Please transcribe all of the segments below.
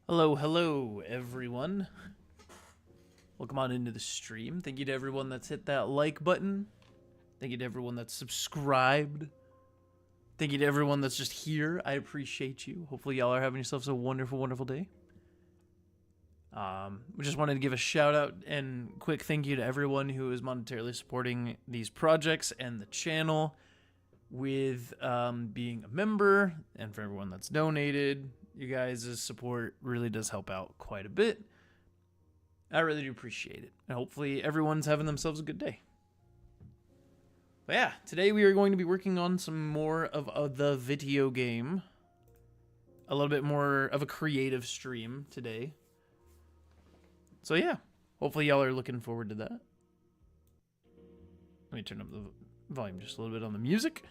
Hello, hello, everyone. Welcome on into the stream. Thank you to everyone that's hit that like button. Thank you to everyone that's subscribed. Thank you to everyone that's just here. I appreciate you. Hopefully y'all are having yourselves a wonderful, wonderful day. We just wanted to give a shout out and quick thank you to everyone who is monetarily supporting these projects and the channel with being a member, and for everyone that's donated. You guys' support really does help out quite a bit. I really do appreciate it. And hopefully everyone's having themselves a good day. But yeah, today we are going to be working on some more of the video game. A little bit more of a creative stream today. So yeah, hopefully y'all are looking forward to that. Let me turn up the volume just a little bit on the music.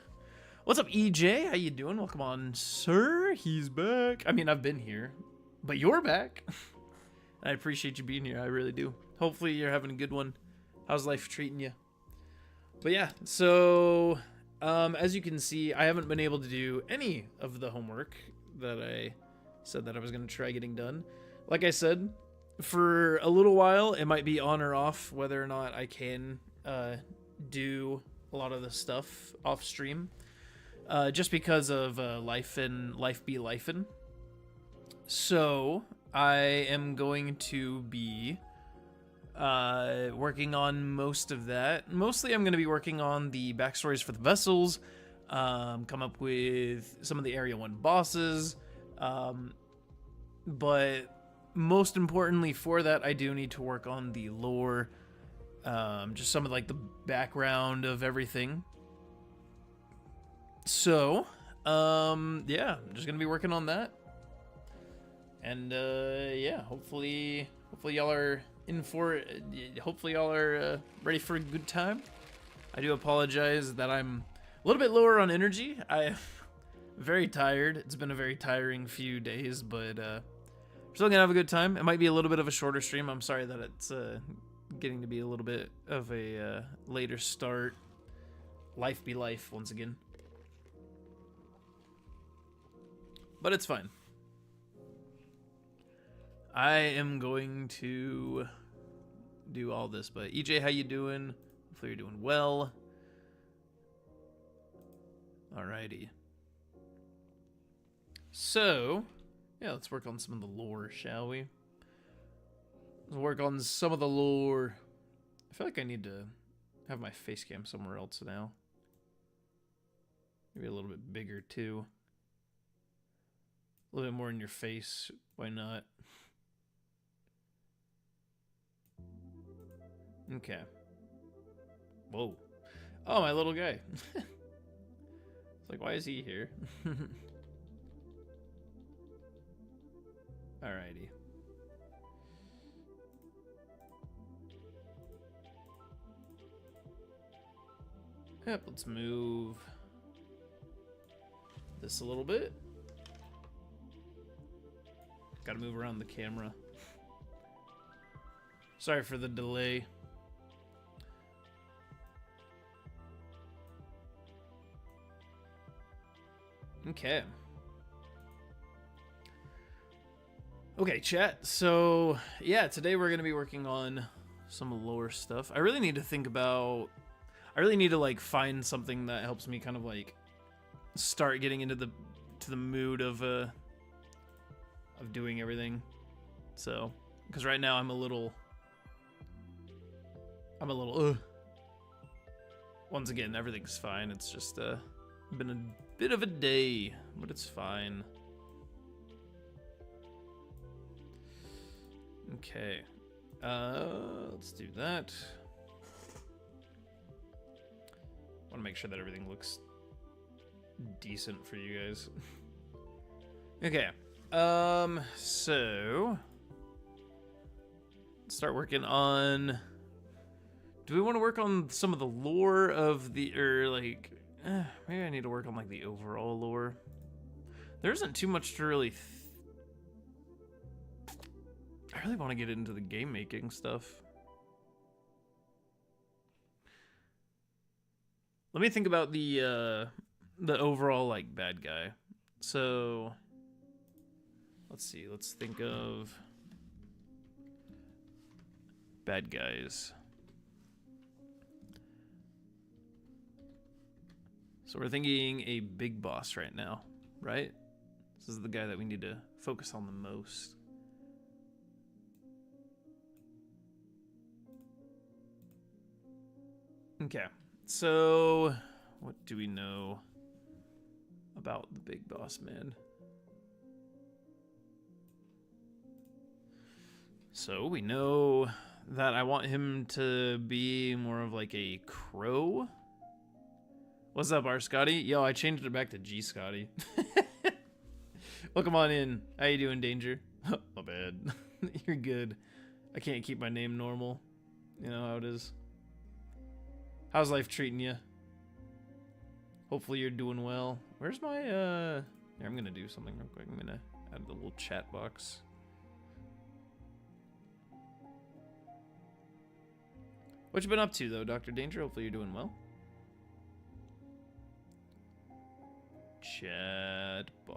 What's up, EJ? How you doing? Welcome on, sir. He's back. I mean, I've been here, but you're back. I appreciate you being here. I really do. Hopefully you're having a good one. How's life treating you? But yeah, so as you can see, I haven't been able to do any of the homework that I said that I was going to try getting done. Like I said, for a little while, it might be on or off whether or not I can do a lot of the stuff off stream. Just because of life be lifin'. So I am going to be working on most of that. Mostly I'm going to be working on the backstories for the vessels, come up with some of the Area 1 bosses, but most importantly for that, I do need to work on the lore, just some of like the background of everything. So, yeah, I'm just gonna be working on that, and yeah, hopefully y'all are in for it. Hopefully y'all are ready for a good time. I do apologize that I'm a little bit lower on energy. I'm very tired. It's been a very tiring few days, but we're still gonna have a good time. It might be a little bit of a shorter stream. I'm sorry that it's getting to be a little bit of a later start. Life be life once again. But it's fine. I am going to do all this, but EJ, how you doing? Hopefully you're doing well. Alrighty. So, yeah, let's work on some of the lore, shall we? Let's work on some of the lore. I feel like I need to have my face cam somewhere else now. Maybe a little bit bigger, too. A little bit more in your face. Why not? Okay. Whoa. Oh, my little guy. It's like, why is he here? Alrighty. Yep, let's move this a little bit. Gotta move around the camera. Sorry for the delay. Okay. Okay, chat. So, yeah, today we're going to be working on some lore stuff. I really need to think about... I really need to, like, find something that helps me kind of, like, start getting into the mood of doing everything. So, because right now I'm a little once again, everything's fine. It's just been a bit of a day, but it's fine. Okay, let's do that. Want to make sure that everything looks decent for you guys. Okay. So let's start working on. Do we want to work on some of the lore of the, or like, maybe I need to work on like the overall lore. There isn't too much to really. I really want to get into the game making stuff. Let me think about the overall like bad guy. So Let's see. Let's think of bad guys. So we're thinking a big boss right now, right? This is the guy that we need to focus on the most. Okay, so what do we know about the big boss man? So we know that I want him to be more of like a crow. What's up, r-scotty? Yo, I changed it back to g-scotty. Welcome on in. How you doing, Danger? My bad. You're good. I can't keep my name normal. You know how it is. How's life treating you? Hopefully you're doing well. Where's my, Here, I'm gonna do something real quick. I'm gonna add the little chat box. What you been up to, though, Dr. Danger? Hopefully you're doing well. Chat box.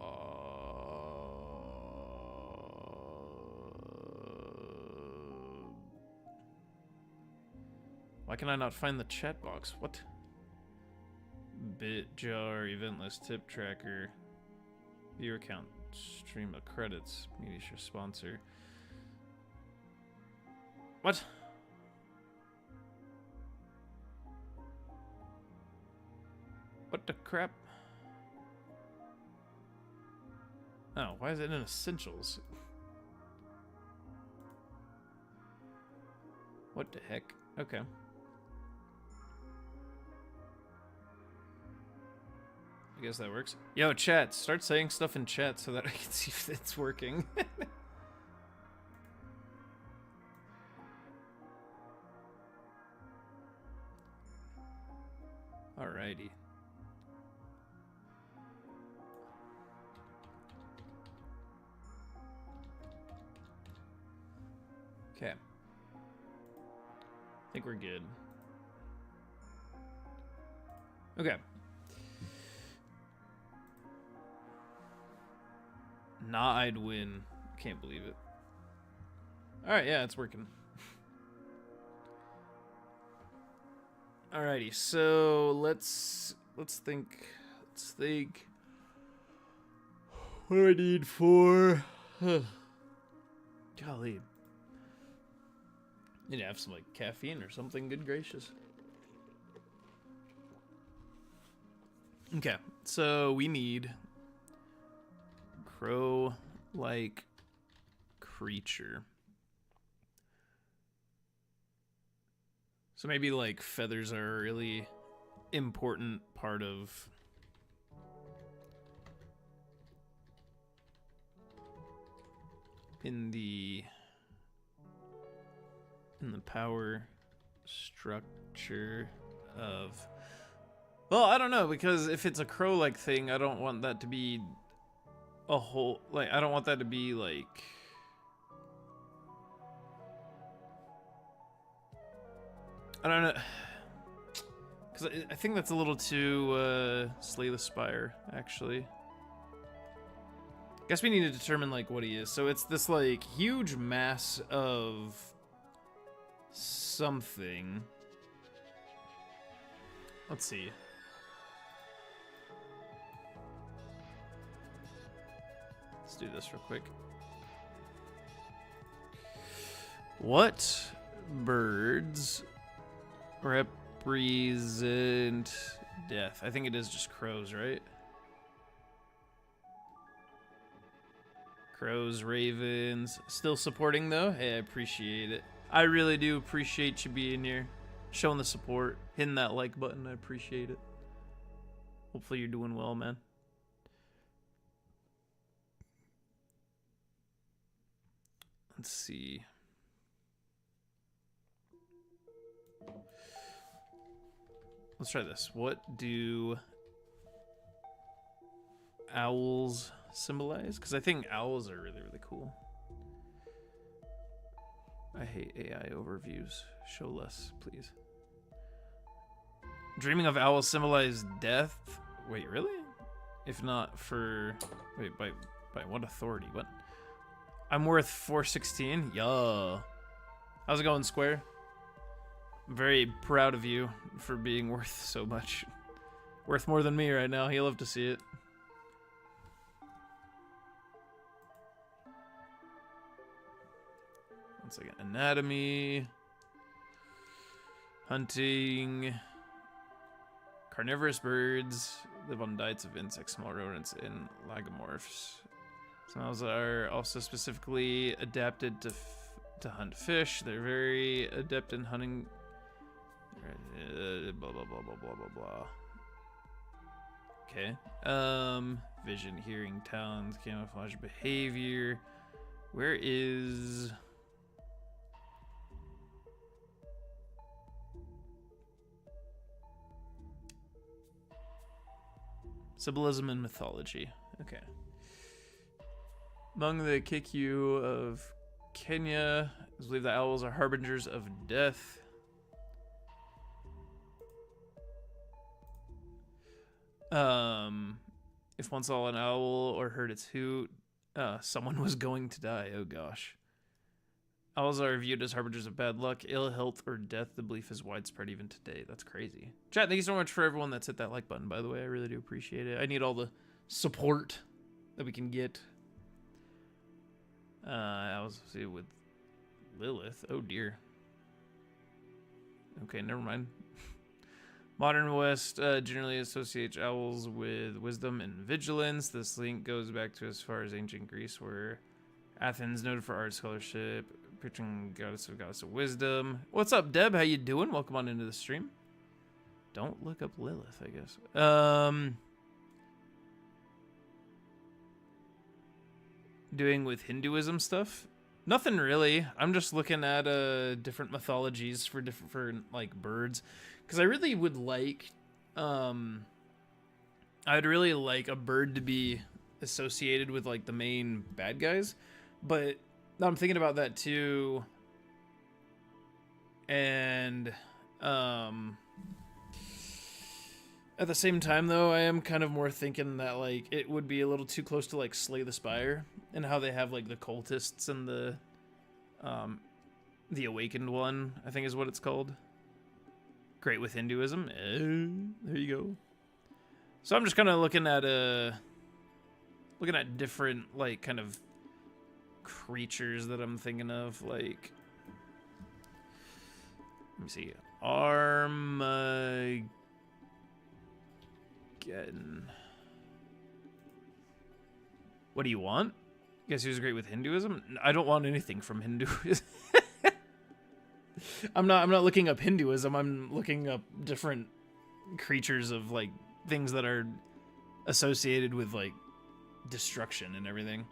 Why can I not find the chat box? What? Bitjar, eventless tip tracker, viewer account, stream of credits, media share sponsor. What? What the crap? Oh, why is it in essentials? What the heck? Okay. I guess that works. Yo, chat, start saying stuff in chat so that I can see if it's working. Alrighty. Okay. I think we're good. Okay. Nah, I'd win. Can't believe it. Alright, yeah, it's working. Alrighty, so let's think. Let's think. What do I need for? Golly. Need to have some like caffeine or something, good gracious. Okay, so we need crow-like creature. So maybe like feathers are a really important part of in the power structure of, well, I don't know, because if it's a crow-like thing, I don't want that to be a whole, like, I don't want that to be like, I don't know, because I think that's a little too Slay the Spire, actually. Guess we need to determine like what he is. So it's this like huge mass of something. Let's see. Let's do this real quick. What birds represent death? I think it is just crows, right? Crows, ravens. Still supporting though? Hey, I appreciate it. I really do appreciate you being here. Showing the support. Hitting that like button. I appreciate it. Hopefully you're doing well, man. Let's see. Let's try this. What do owls symbolize? Because I think owls are really, really cool. I hate AI overviews. Show less, please. Dreaming of owls symbolize death? Wait, really? If not for... Wait, by what authority? What? I'm worth 416. Yo. How's it going, Square? I'm very proud of you for being worth so much. Worth more than me right now. He'll love to see it. One second. Anatomy. Hunting. Carnivorous birds. Live on diets of insects, small rodents, and lagomorphs. Some owls are also specifically adapted to hunt fish. They're very adept in hunting. Blah blah blah blah blah blah blah. Okay. Vision, hearing, talons, camouflage, behavior. Where is? Symbolism and mythology. Okay. Among the Kikyu of Kenya, I believe the owls are harbingers of death. If one saw an owl or heard its hoot, someone was going to die. Oh gosh. Owls are viewed as harbingers of bad luck, ill health, or death. The belief is widespread even today. That's crazy. Chat, thank you so much for everyone that's hit that like button, by the way. I really do appreciate it. I need all the support that we can get. I was see with Lilith. Oh dear. Okay, never mind. Modern West generally associates owls with wisdom and vigilance. This link goes back to as far as ancient Greece, where Athens, noted for art scholarship, picturing goddess of wisdom. What's up, Deb? How you doing? Welcome on into the stream. Don't look up Lilith, I guess. Doing with Hinduism stuff? Nothing really. I'm just looking at different mythologies for different like birds, because I really would like I'd really like a bird to be associated with like the main bad guys, but I'm thinking about that too. And at the same time, though, I am kind of more thinking that like it would be a little too close to like Slay the Spire, and how they have like the cultists and the awakened one, I think is what it's called. Great with Hinduism. There you go. So I'm just kind of looking at different like kind of creatures that I'm thinking of, like, let me see, Armageddon. What do you want? Guess who's great with Hinduism? I don't want anything from Hinduism. I'm not looking up Hinduism. I'm looking up different creatures of like things that are associated with like destruction and everything.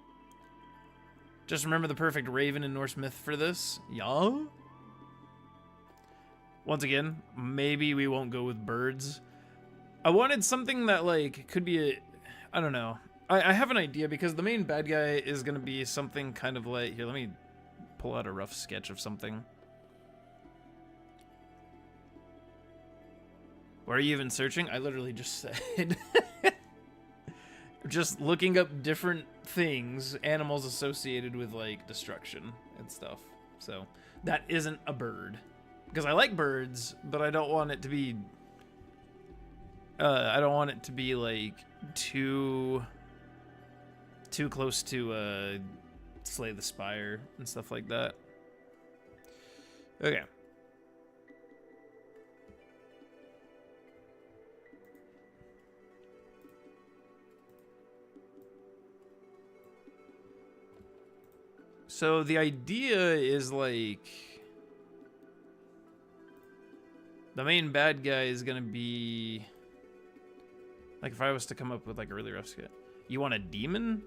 Just remember the perfect raven in Norse myth for this. Yeah. Once again, maybe we won't go with birds. I wanted something that like could be I don't know. I have an idea, because the main bad guy is going to be something kind of like, here, let me pull out a rough sketch of something. Why are you even searching? I literally just said. Just looking up different things, animals associated with like destruction and stuff. So that isn't a bird, because I like birds, but I don't want it to be like too close to Slay the Spire and stuff like that. Okay. So the idea is like the main bad guy is gonna be like, if I was to come up with like a really rough sketch, you want a demon?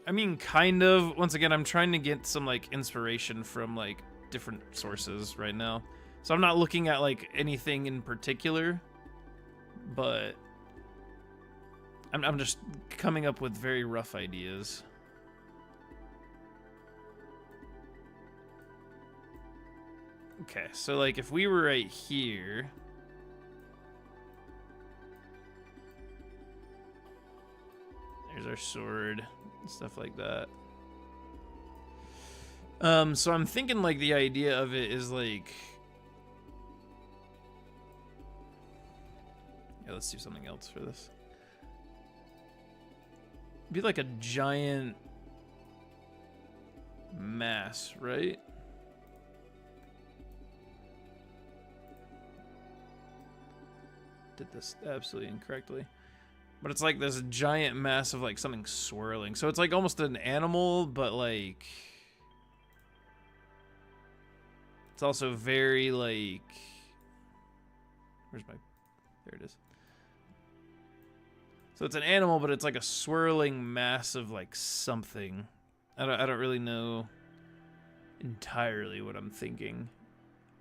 I mean, kind of. Once again, I'm trying to get some like inspiration from like different sources right now, so I'm not looking at like anything in particular, but I'm just coming up with very rough ideas. Okay, so like if we were right here, there's our sword and stuff like that. So I'm thinking like the idea of it is like, yeah, let's do something else for this. Be like a giant mass, right? Did this absolutely incorrectly. But it's like this giant mass of like something swirling. So it's like almost an animal, but like it's also very like, where's my, there it is. So it's an animal, but it's like a swirling mass of like something. I don't really know entirely what I'm thinking,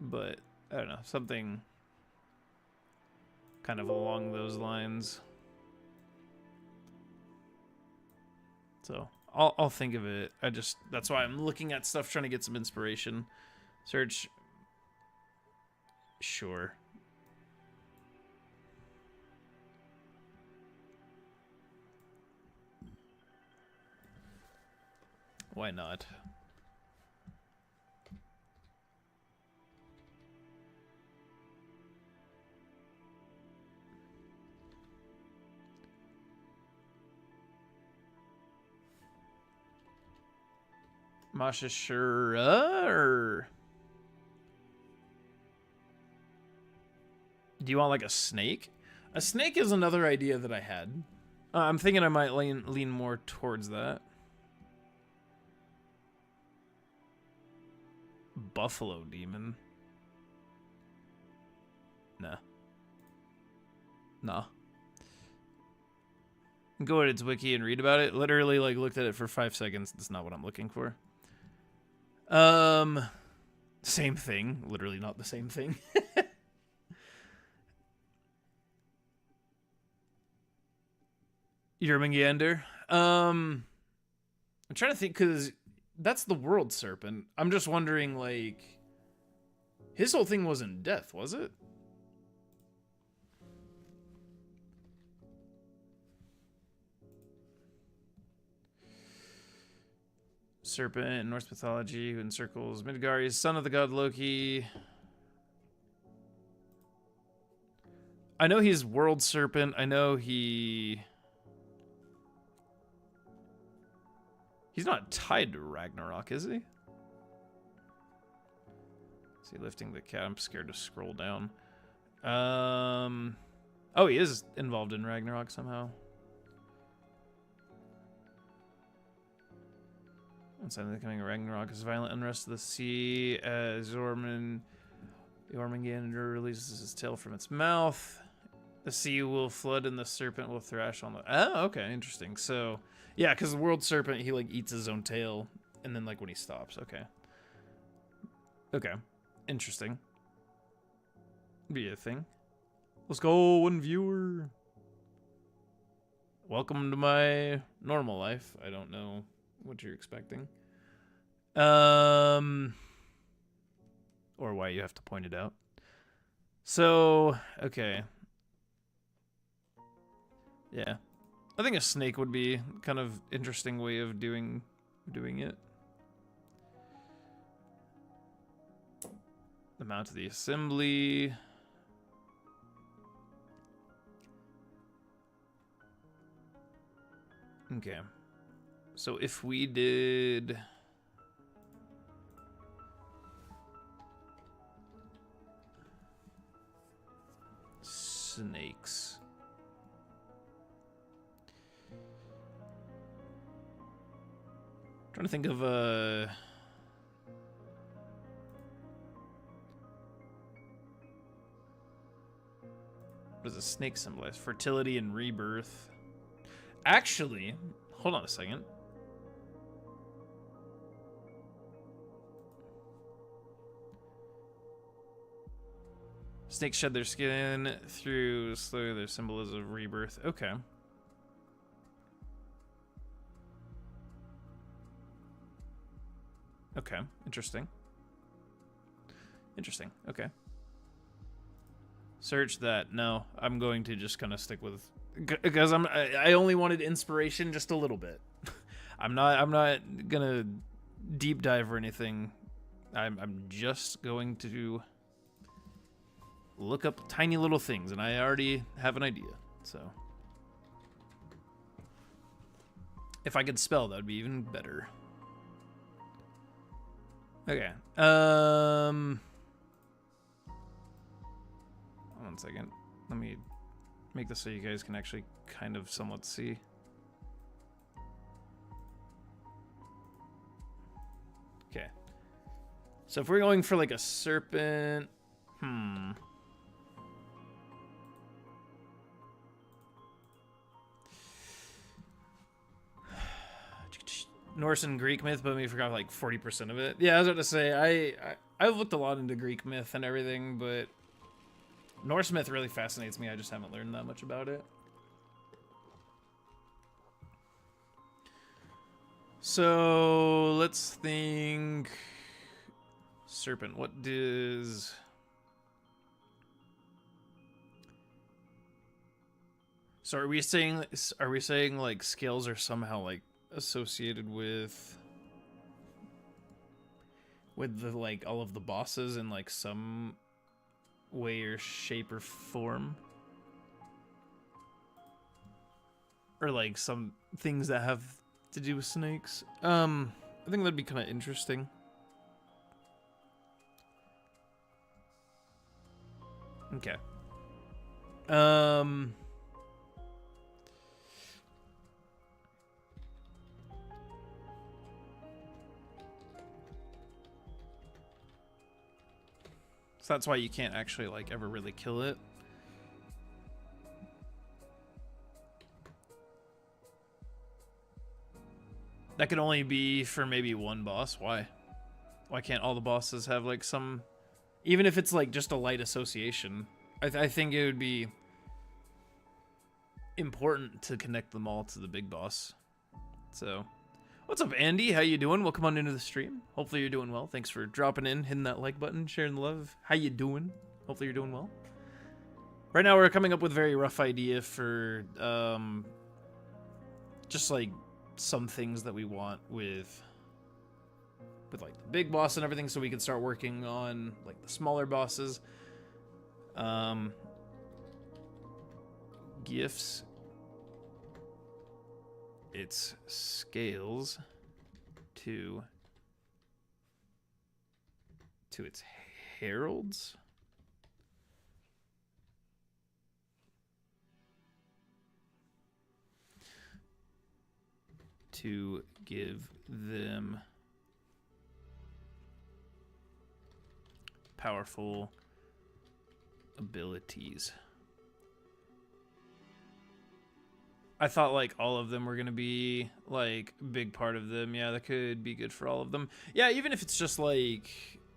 but I don't know, something kind of along those lines. So I'll think of it. That's why I'm looking at stuff, trying to get some inspiration. Search. Sure. Why not? Masha, sure. Do you want like a snake? A snake is another idea that I had. I'm thinking I might lean more towards that. Buffalo demon. Nah. Nah. Go to its wiki and read about it. Literally, like, looked at it for 5 seconds. That's not what I'm looking for. Same thing. Literally not the same thing. Yermangander. I'm trying to think, because that's the world serpent. I'm just wondering, like, his whole thing wasn't death, was it? Serpent in Norse mythology who encircles Midgard. He's son of the god Loki. I know he's world serpent. I know he's not tied to Ragnarok, is he? Is he lifting the cat? I'm scared to scroll down. Oh, he is involved in Ragnarok somehow. Inside the coming of Ragnarok is violent unrest of the sea as Jormungandr releases his tail from its mouth. The sea will flood and the serpent will thrash on the... Oh, okay, interesting. So, yeah, because the world serpent, he, like, eats his own tail, and then, like, when he stops. Okay. Okay. Interesting. Be a thing. Let's go, one viewer. Welcome to my normal life. I don't know what you're expecting. Or why you have to point it out. So, okay. Yeah. I think a snake would be kind of interesting way of doing it. The Mount of the Assembly. Okay. So if we did... snakes. Trying to think of what does a snake symbolize? Fertility and rebirth. Actually, hold on a second. Snakes shed their skin through slowly their symbolism of rebirth. Okay. Okay, interesting. Interesting, okay. Search that. No, I'm going to just kind of stick with... Because I only wanted inspiration just a little bit. I'm not gonna deep dive or anything. I'm just going to look up tiny little things, and I already have an idea. So if I could spell, that would be even better. Okay. One second. Let me make this so you guys can actually kind of somewhat see. Okay. So if we're going for like a serpent, Norse and Greek myth, but we forgot like 40% of it. Yeah, I was about to say, I've looked a lot into Greek myth and everything, but Norse myth really fascinates me. I just haven't learned that much about it. So let's think. Serpent. What does? So are we saying like scales are somehow like associated with the like all of the bosses in like some way or shape or form, or like some things that have to do with snakes? I think that'd be kind of interesting. Okay. So that's why you can't actually like ever really kill it. That could only be for maybe one boss. Why? Why can't all the bosses have like some, even if it's like just a light association? I think it would be important to connect them all to the big boss. So, what's up, Andy? How you doing? Welcome on into the stream. Hopefully you're doing well. Thanks for dropping in, hitting that like button, sharing the love. How you doing? Hopefully you're doing well. Right now we're coming up with a very rough idea for just like some things that we want with like the big boss and everything, so we can start working on like the smaller bosses. Gifts. It's scales to its heralds. To give them powerful abilities. I thought like all of them were gonna be like a big part of them. Yeah, that could be good for all of them. Yeah, even if it's just like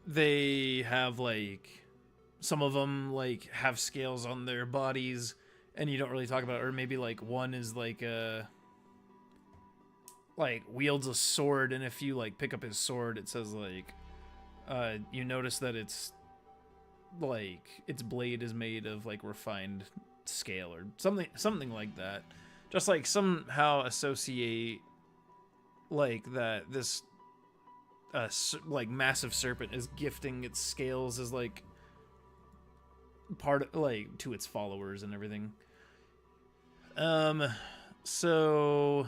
they have like some of them like have scales on their bodies and you don't really talk about it, or maybe like one is like wields a sword, and if you like pick up his sword, it says like you notice that it's like its blade is made of like refined scale or something like that. Just like somehow associate like that this like massive serpent is gifting its scales as like part of, like to its followers and everything. So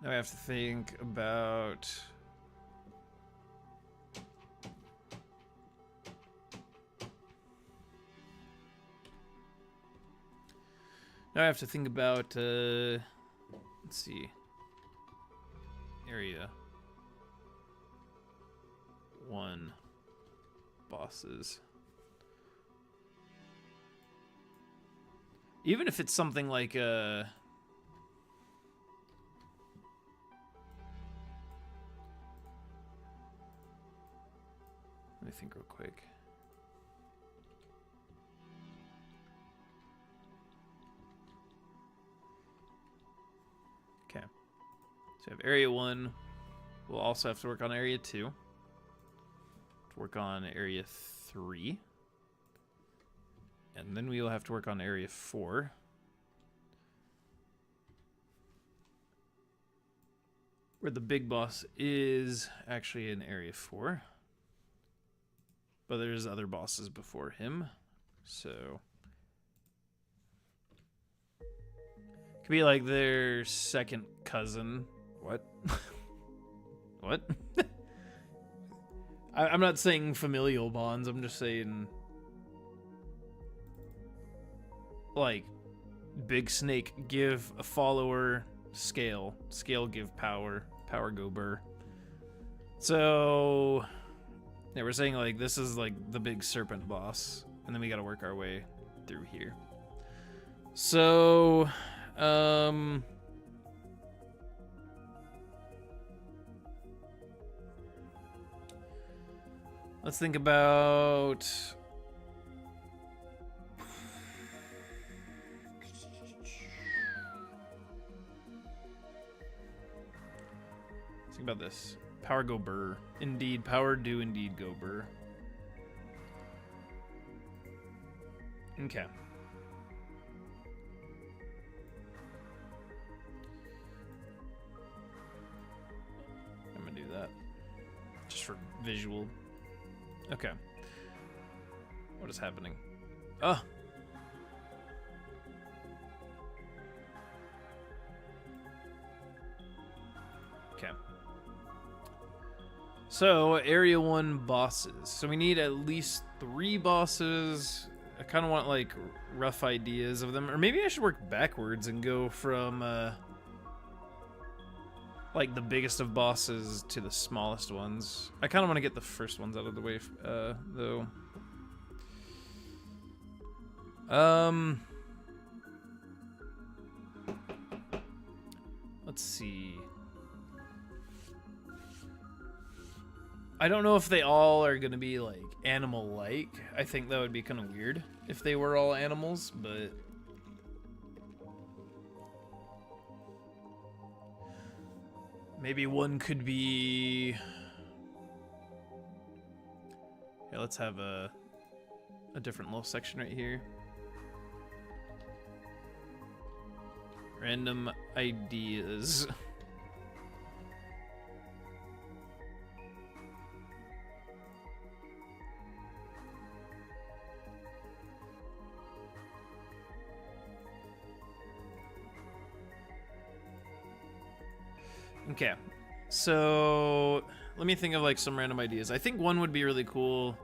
now I have to think about let's see, area 1 bosses. Even if it's something like let me think real quick. Okay. So I have area 1. We'll also have to work on area 2. Work on area 3. And then we will have to work on area 4. where the big boss is actually in area 4. But there's other bosses before him. So could be like their second cousin. What? What? I'm not saying familial bonds. I'm just saying, like, Big Snake give a follower scale. Scale give power. Power go burr. So yeah, we're saying like this is like the big serpent boss, and then we got to work our way through here. So let's think about this. Power go burr. Indeed, power do indeed go burr. Okay. I'm gonna do that. Just for visual. Okay. What is happening? Oh! Okay. So, Area 1 bosses. So we need at least 3 bosses. I kind of want, like, rough ideas of them. Or maybe I should work backwards and go from, like, the biggest of bosses to the smallest ones. I kind of want to get the first ones out of the way, though. Let's see. I don't know if they all are gonna be like animal-like. I think that would be kind of weird if they were all animals, but maybe one could be. Here, let's have a different little section right here. Random ideas. Okay, so let me think of like some random ideas. I think one would be really cool.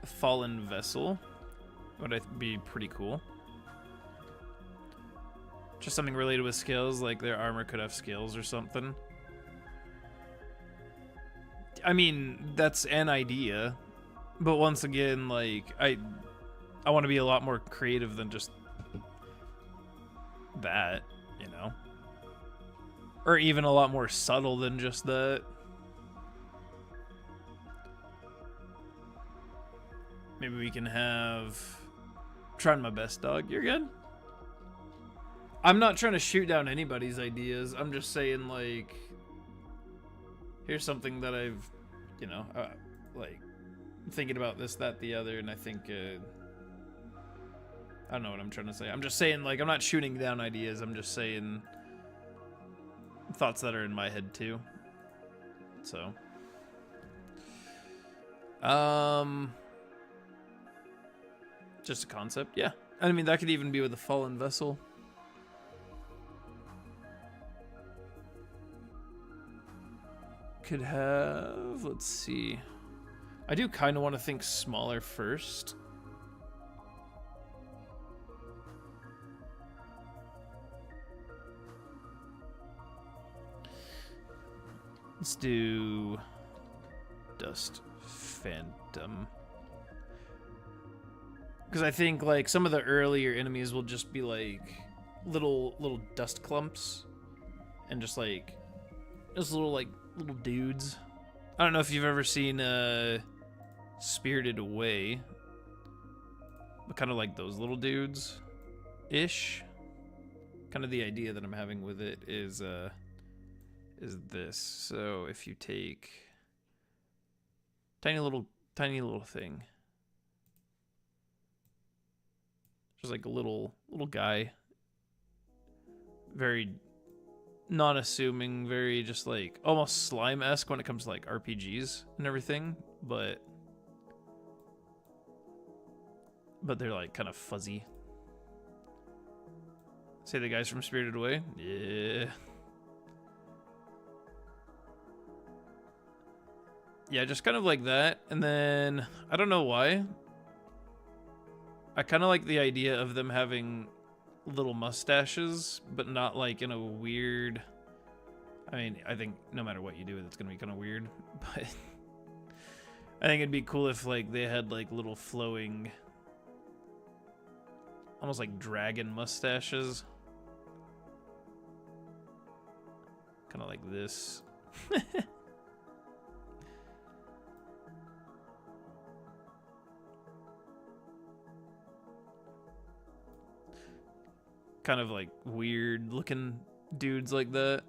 A fallen vessel would be pretty cool. Just something related with skills, like their armor could have skills or something. I mean, that's an idea, but once again, like I want to be a lot more creative than just that. You know, or even a lot more subtle than just that. Maybe we can have. Trying my best, dog. You're good. I'm not trying to shoot down anybody's ideas. I'm just saying, like, here's something that I've, you know, like, thinking about this, that, the other, and I think. I don't know what I'm trying to say. I'm just saying, like, I'm not shooting down ideas. I'm just saying thoughts that are in my head, too. So. Just a concept, yeah. I mean, that could even be with a fallen vessel. Could have, let's see. I do kind of want to think smaller first. Let's do Dust Phantom. Because I think like some of the earlier enemies will just be like little dust clumps and just little dudes. I don't know if you've ever seen Spirited Away, but kind of like those little dudes ish. Kind of the idea that I'm having with it is this. So if you take tiny little thing, just like a little guy, very non-assuming, very just like almost slime-esque when it comes to like RPGs and everything, but they're like kind of fuzzy. Say the guys from Spirited Away? Yeah. Yeah, just kind of like that. And then, I don't know why. I kind of like the idea of them having little mustaches, but not like in a weird... I mean, I think no matter what you do, it's going to be kind of weird. But I think it'd be cool if like they had like little flowing... almost like dragon mustaches. Kind of like this. Kind of like weird looking dudes like that.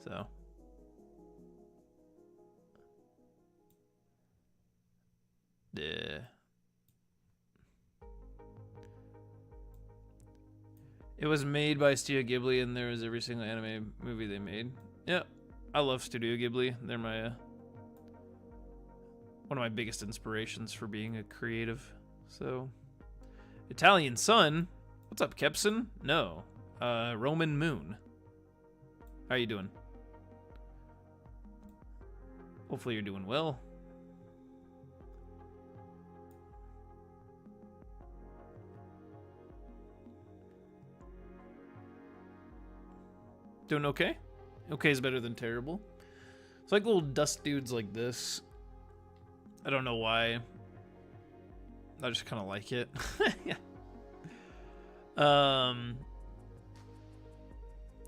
So. Yeah. It was made by Studio Ghibli, and there was every single anime movie they made. Yeah, I love Studio Ghibli. They're my one of my biggest inspirations for being a creative. So, Italian Sun, what's up, Kepson? No, Roman Moon. How you doing? Hopefully you're doing well. Doing okay? Okay is better than terrible. It's like little dust dudes like this. I don't know why. I just kind of like it. Yeah.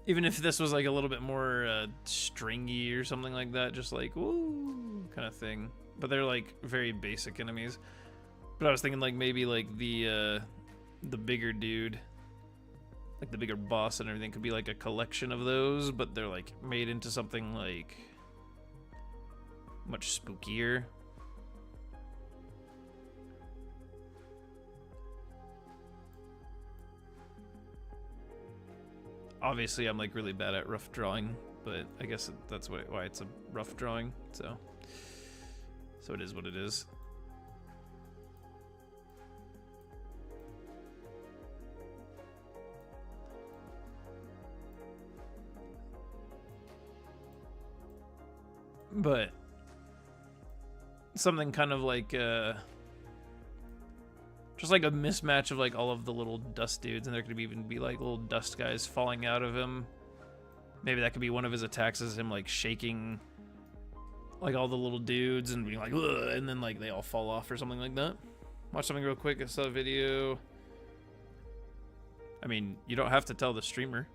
Even if this was like a little bit more stringy or something like that, just like woo kind of thing. But they're like very basic enemies. But I was thinking like maybe like the bigger dude, like the bigger boss and everything, could be like a collection of those, but they're like made into something like much spookier. Obviously, I'm like really bad at rough drawing, but I guess that's why it's a rough drawing. So it is what it is. But something kind of like just like a mismatch of like all of the little dust dudes, and there could even be like little dust guys falling out of him. Maybe that could be one of his attacks, is him like shaking like all the little dudes and being like, ugh, and then like they all fall off or something like that. Watch something real quick. I saw a video. I mean, you don't have to tell the streamer.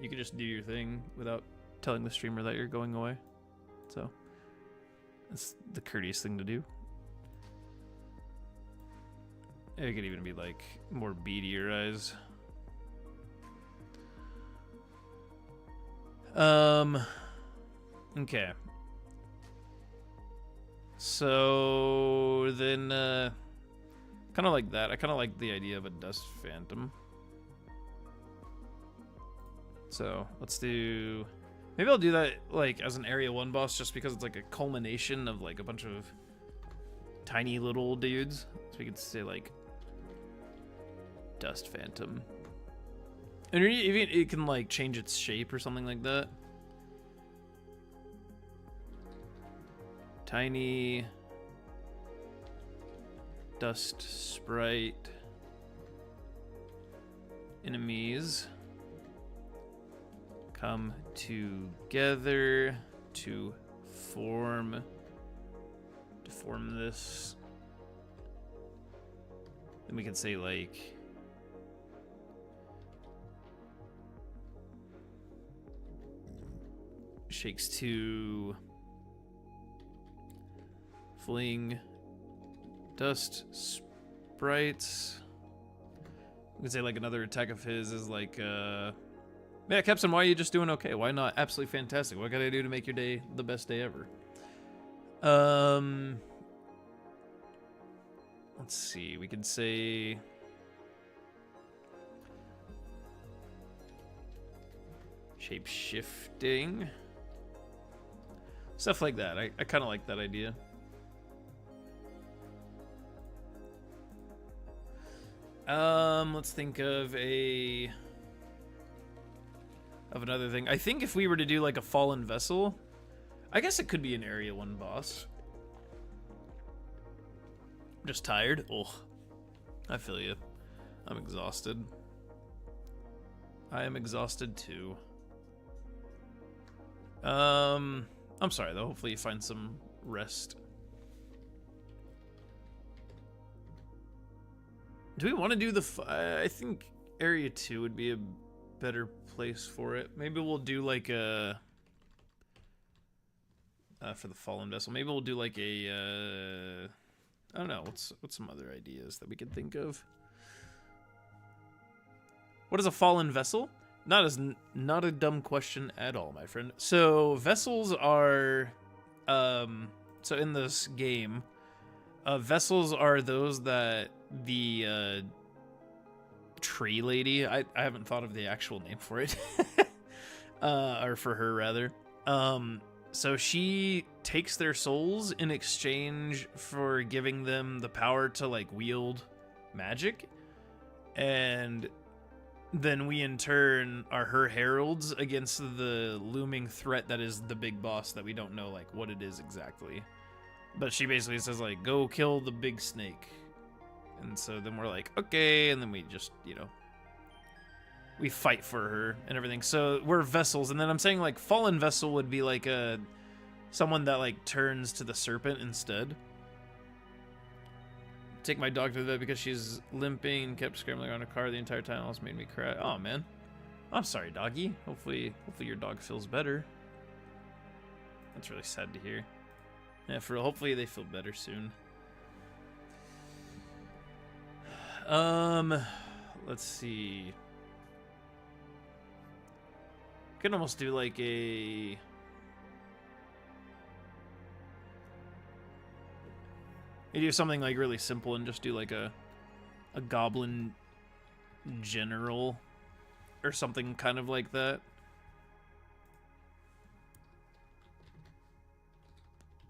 You can just do your thing without telling the streamer that you're going away. So that's the courteous thing to do. It could even be like more beadier eyes. Okay. So then kind of like that. I kind of like the idea of a dust phantom. So let's do, maybe I'll do that like as an area 1 boss, just because it's like a culmination of like a bunch of tiny little dudes. So we could say like dust phantom, and even it can like change its shape or something like that. Tiny dust sprite enemies come together to form this. Then we can say like shakes to fling dust sprites. We can say like another attack of his is like yeah, Kepson, why are you just doing okay? Why not absolutely fantastic? What can I do to make your day the best day ever? Let's see, we could say Shape shifting. Stuff like that. I kind of like that idea. Let's think of another thing. I think if we were to do like a fallen vessel, I guess it could be an area 1 boss. Just tired? Oh, I feel you. I'm exhausted. I am exhausted too. I'm sorry though. Hopefully you find some rest. Do we want to do the... I think area 2 would be a better place for it. Maybe we'll do like a... for the fallen vessel. Maybe we'll do like a... I don't know. What's some other ideas that we could think of? What is a fallen vessel? Not a dumb question at all, my friend. So vessels are... so in this game, vessels are those that the tree lady, I haven't thought of the actual name for it, or for her rather. So she takes their souls in exchange for giving them the power to like wield magic, and then we in turn are her heralds against the looming threat that is the big boss that we don't know like what it is exactly. But she basically says like, go kill the big snake. And so then we're like, okay, and then we just, you know, we fight for her and everything. So we're vessels, and then I'm saying like fallen vessel would be like someone that like turns to the serpent instead. Take my dog to the vet because she's limping, kept scrambling around a car the entire time, almost made me cry. Oh man, I'm sorry, doggy. Hopefully your dog feels better. That's really sad to hear. Yeah, for real, hopefully they feel better soon. Let's see. Could almost do like a... You do something like really simple and just do like a goblin general or something kind of like that.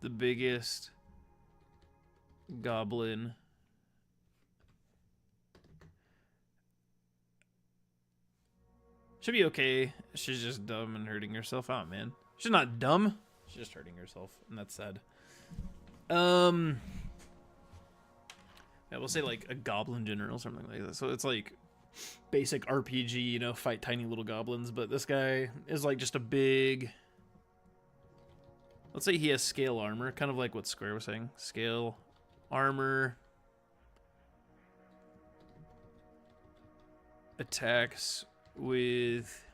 The biggest goblin should be okay. She's just dumb and hurting herself. Oh man, she's not dumb. She's just hurting herself, and that's sad. Yeah, we'll say like a goblin general, something like that. So it's like basic RPG, you know, fight tiny little goblins. But this guy is like just a big... Let's say he has scale armor, kind of like what Square was saying. Scale armor. Attacks with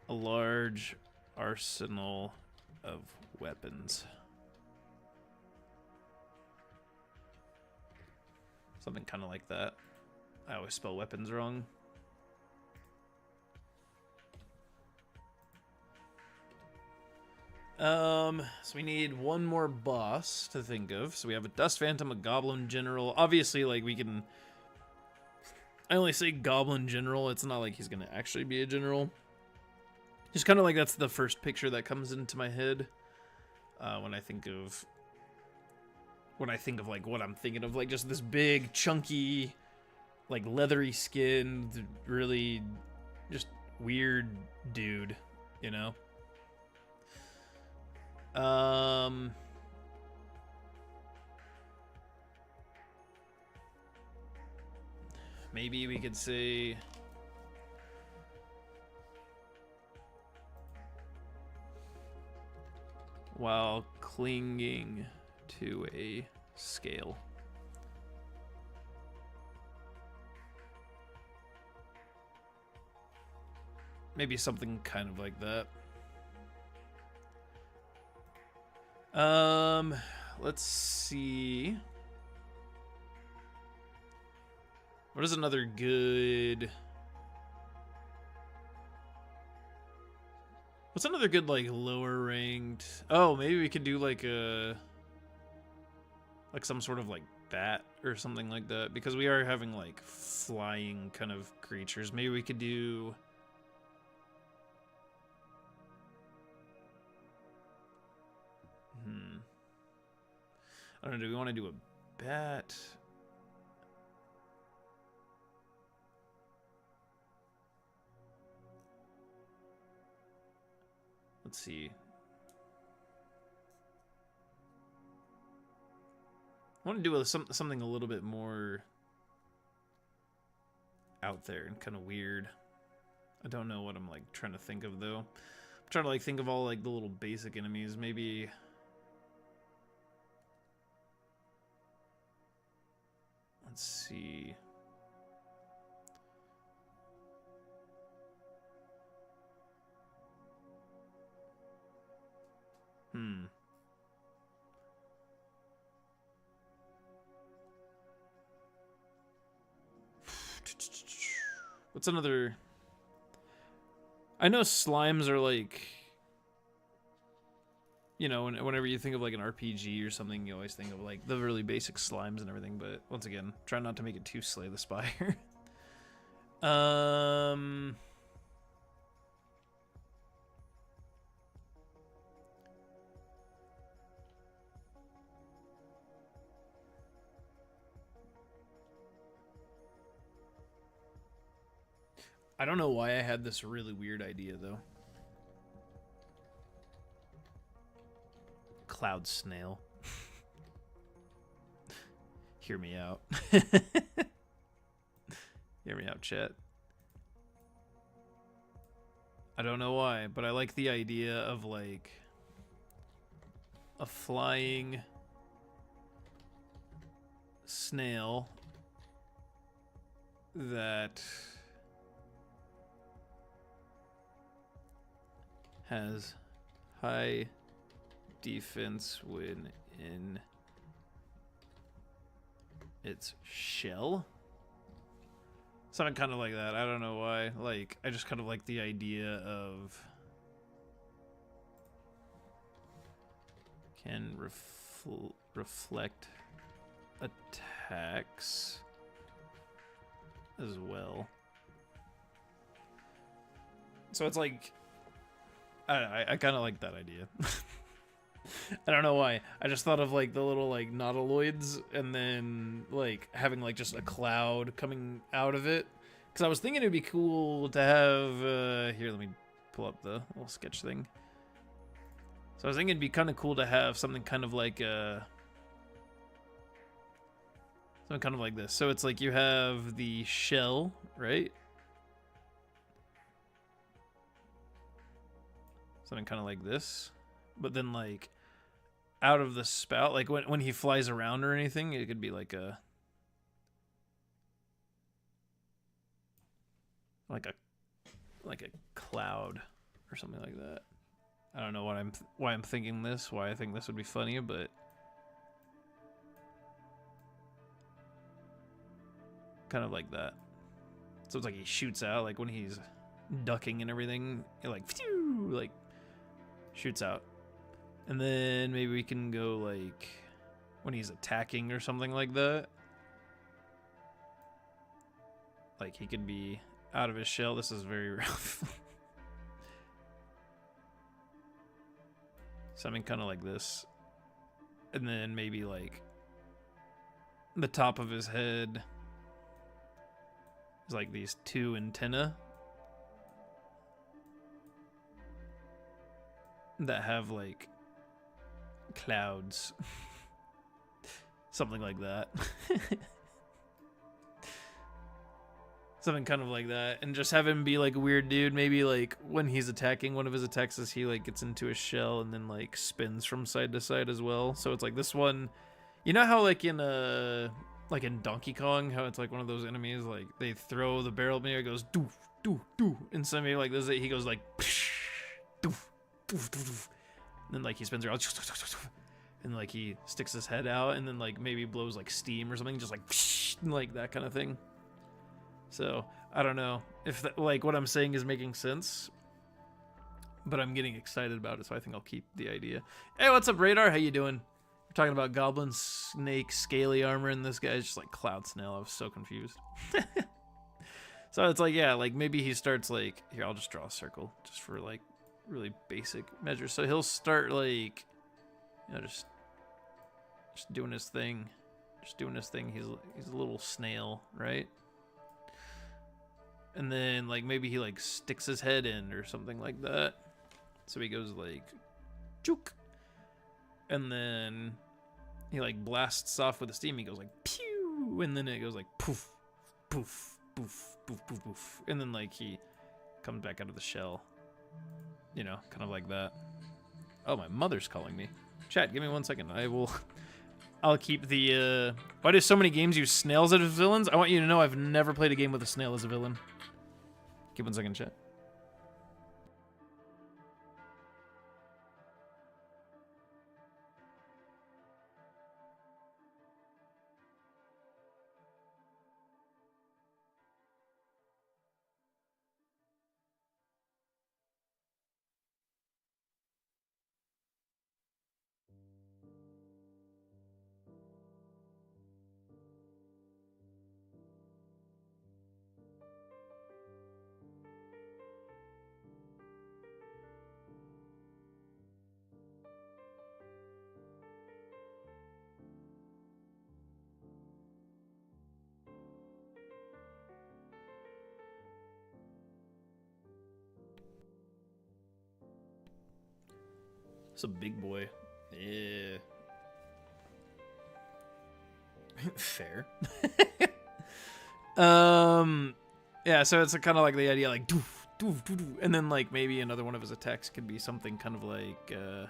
a large arsenal of weapons. Something kind of like that. I always spell weapons wrong. So we need one more boss to think of. So we have a Dust Phantom, a Goblin General. Obviously, like, we can... I only say Goblin General. It's not like he's gonna actually be a general. Just kind of like that's the first picture that comes into my head when I think of... like what I'm thinking of, like just this big, chunky, like leathery skinned, really just weird dude, you know? Maybe we could say... while clinging to a scale. Maybe something kind of like that. Let's see. What is another good... What's another good, like, lower ranked... Oh, maybe we could do, like, a... like, some sort of, like, bat or something like that, because we are having like flying kind of creatures. Maybe we could do I don't know, do we want to do a bat? Let's see. I want to do something a little bit more out there and kind of weird. I don't know what I'm like trying to think of though. I'm trying to like think of all like the little basic enemies. Maybe let's see. What's another? I know slimes are like, you know, whenever you think of like an RPG or something, you always think of like the really basic slimes and everything. But once again, try not to make it too Slay the Spire. I don't know why I had this really weird idea, though. Cloud snail. Hear me out. Hear me out, chat. I don't know why, but I like the idea of, like, a flying snail that has high defense when in its shell. Something kind of like that. I don't know why. Like, I just kind of like the idea of can reflect attacks as well. So it's like, I kind of like that idea. I don't know why. I just thought of like the little like nautiloids and then like having like just a cloud coming out of it. Because I was thinking it'd be cool to have, here, let me pull up the little sketch thing. So I was thinking it'd be kind of cool to have something kind of like, something kind of like this. So it's like you have the shell, right? Something kind of like this. But then like out of the spout, like when he flies around or anything, it could be like a cloud or something like that. I don't know why I'm thinking this, why I think this would be funny, but kind of like that. So it's like he shoots out, like when he's ducking and everything, it like phew, like shoots out. And then maybe we can go like when he's attacking or something like that. Like he could be out of his shell. This is very rough. Something kind of like this. And then maybe like the top of his head is like these two antennae that have like clouds. Something like that. Something kind of like that. And just have him be like a weird dude. Maybe like when he's attacking, one of his attacks is he like gets into a shell and then like spins from side to side as well. So it's like this one, you know how like in Donkey Kong, how it's like one of those enemies, like they throw the barrel, maybe it goes doof, doof, doof. And so maybe like this, he goes like doof, doof, doof. And then like he spins around and like he sticks his head out and then like maybe blows like steam or something, just like that kind of thing. So I don't know if that, like what I'm saying is making sense, but I'm getting excited about it, so I think I'll keep the idea. Hey, what's up, Radar? How you doing? We're talking about goblin, snake, scaly armor, and this guy's just like cloud snail. I was so confused. So it's like, yeah, like maybe he starts like, here, I'll just draw a circle just for like really basic measures. So he'll start like, you know, just doing his thing. Just doing his thing. He's a little snail, right? And then like maybe he like sticks his head in or something like that. So he goes like, chook. And then he like blasts off with the steam. He goes like, pew. And then it goes like, poof, poof, poof, poof, poof, poof. And then like he comes back out of the shell. You know, kind of like that. Oh, my mother's calling me. Chat, give me 1 second. I'll keep the, why do so many games use snails as villains? I want you to know I've never played a game with a snail as a villain. Give 1 second, chat. It's a big boy. Yeah. Fair. Yeah, so it's kind of like the idea like doof, doof, doof, doof. And then like maybe another one of his attacks could be something kind of like here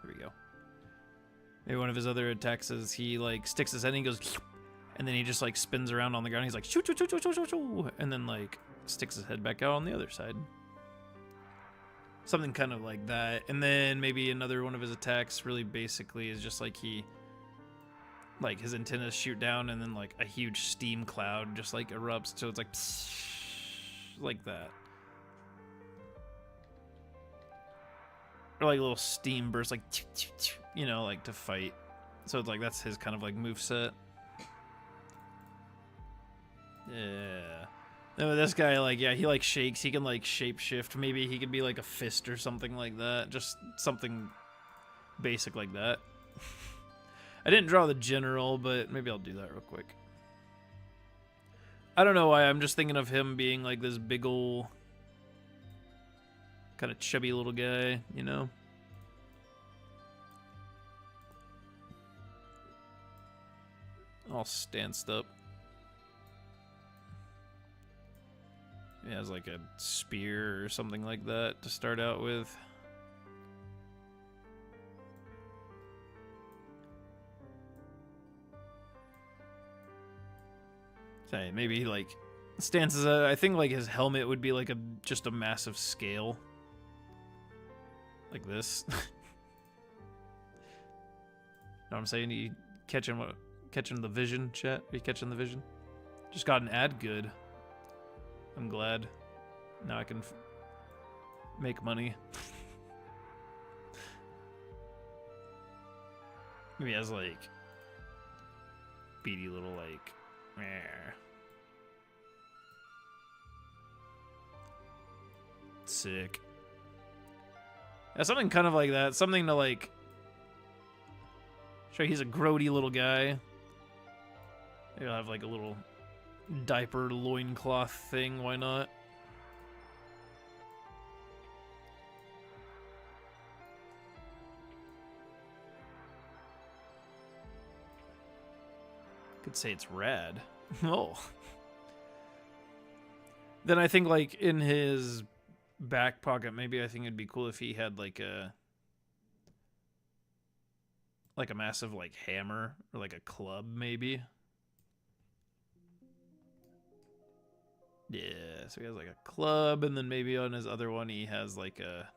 we go. Maybe one of his other attacks is he like sticks his head and he goes and then he just like spins around on the ground. He's like shoo, shoo, shoo, shoo, shoo, shoo, and then like sticks his head back out on the other side. Something kind of like that. And then maybe another one of his attacks really basically is just like he, like his antennas shoot down and then like a huge steam cloud just like erupts. So it's like, psh, like that. Or like a little steam burst, like, you know, like to fight. So it's like, that's his kind of like moveset. Yeah. No, this guy, like, yeah, he, like, shakes. He can, like, shapeshift. Maybe he could be, like, a fist or something like that. Just something basic like that. I didn't draw the general, but maybe I'll do that real quick. I don't know why. I'm just thinking of him being, like, this big ol' kind of chubby little guy, you know? All stanced up. He has like a spear or something like that to start out with. Say maybe he like stances. I think like his helmet would be like just a massive scale, like this. Know what I'm saying? You catching the vision, chat? Are you catching the vision? Just got an ad good. I'm glad. Now I can make money. Maybe he has like beady little like sick. Yeah, something kind of like that. Something to like show he's a grody little guy. Maybe I'll have like a little diaper loincloth thing, why not? Could say it's rad. Oh. Then I think like in his back pocket, maybe I think it'd be cool if he had like a massive like hammer or like a club maybe. Yeah, so he has like a club, and then maybe on his other one he has like a,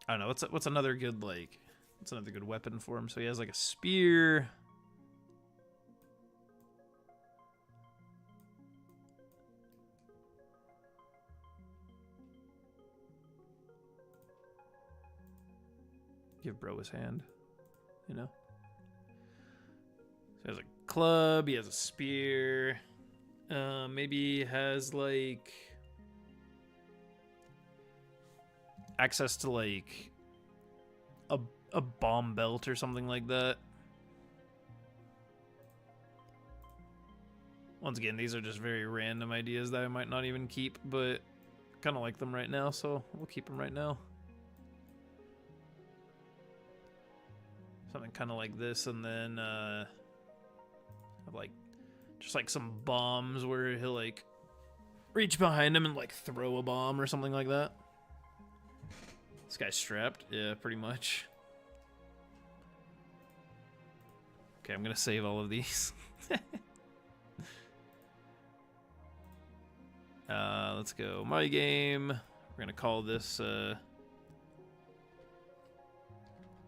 I don't know, what's another good like, what's another good weapon for him? So he has like a spear. give bro his hand, you know? So he has a club, he has a spear. Maybe he has, like, access to, like, a bomb belt or something like that. Once again, these are just very random ideas that I might not even keep, but kind of like them right now, so we'll keep them right now. Something kind of like this, and then like just like some bombs where he'll like reach behind him and like throw a bomb or something like that. This guy's strapped, yeah, pretty much. Okay, I'm gonna save all of these. Let's go. My game. We're gonna call this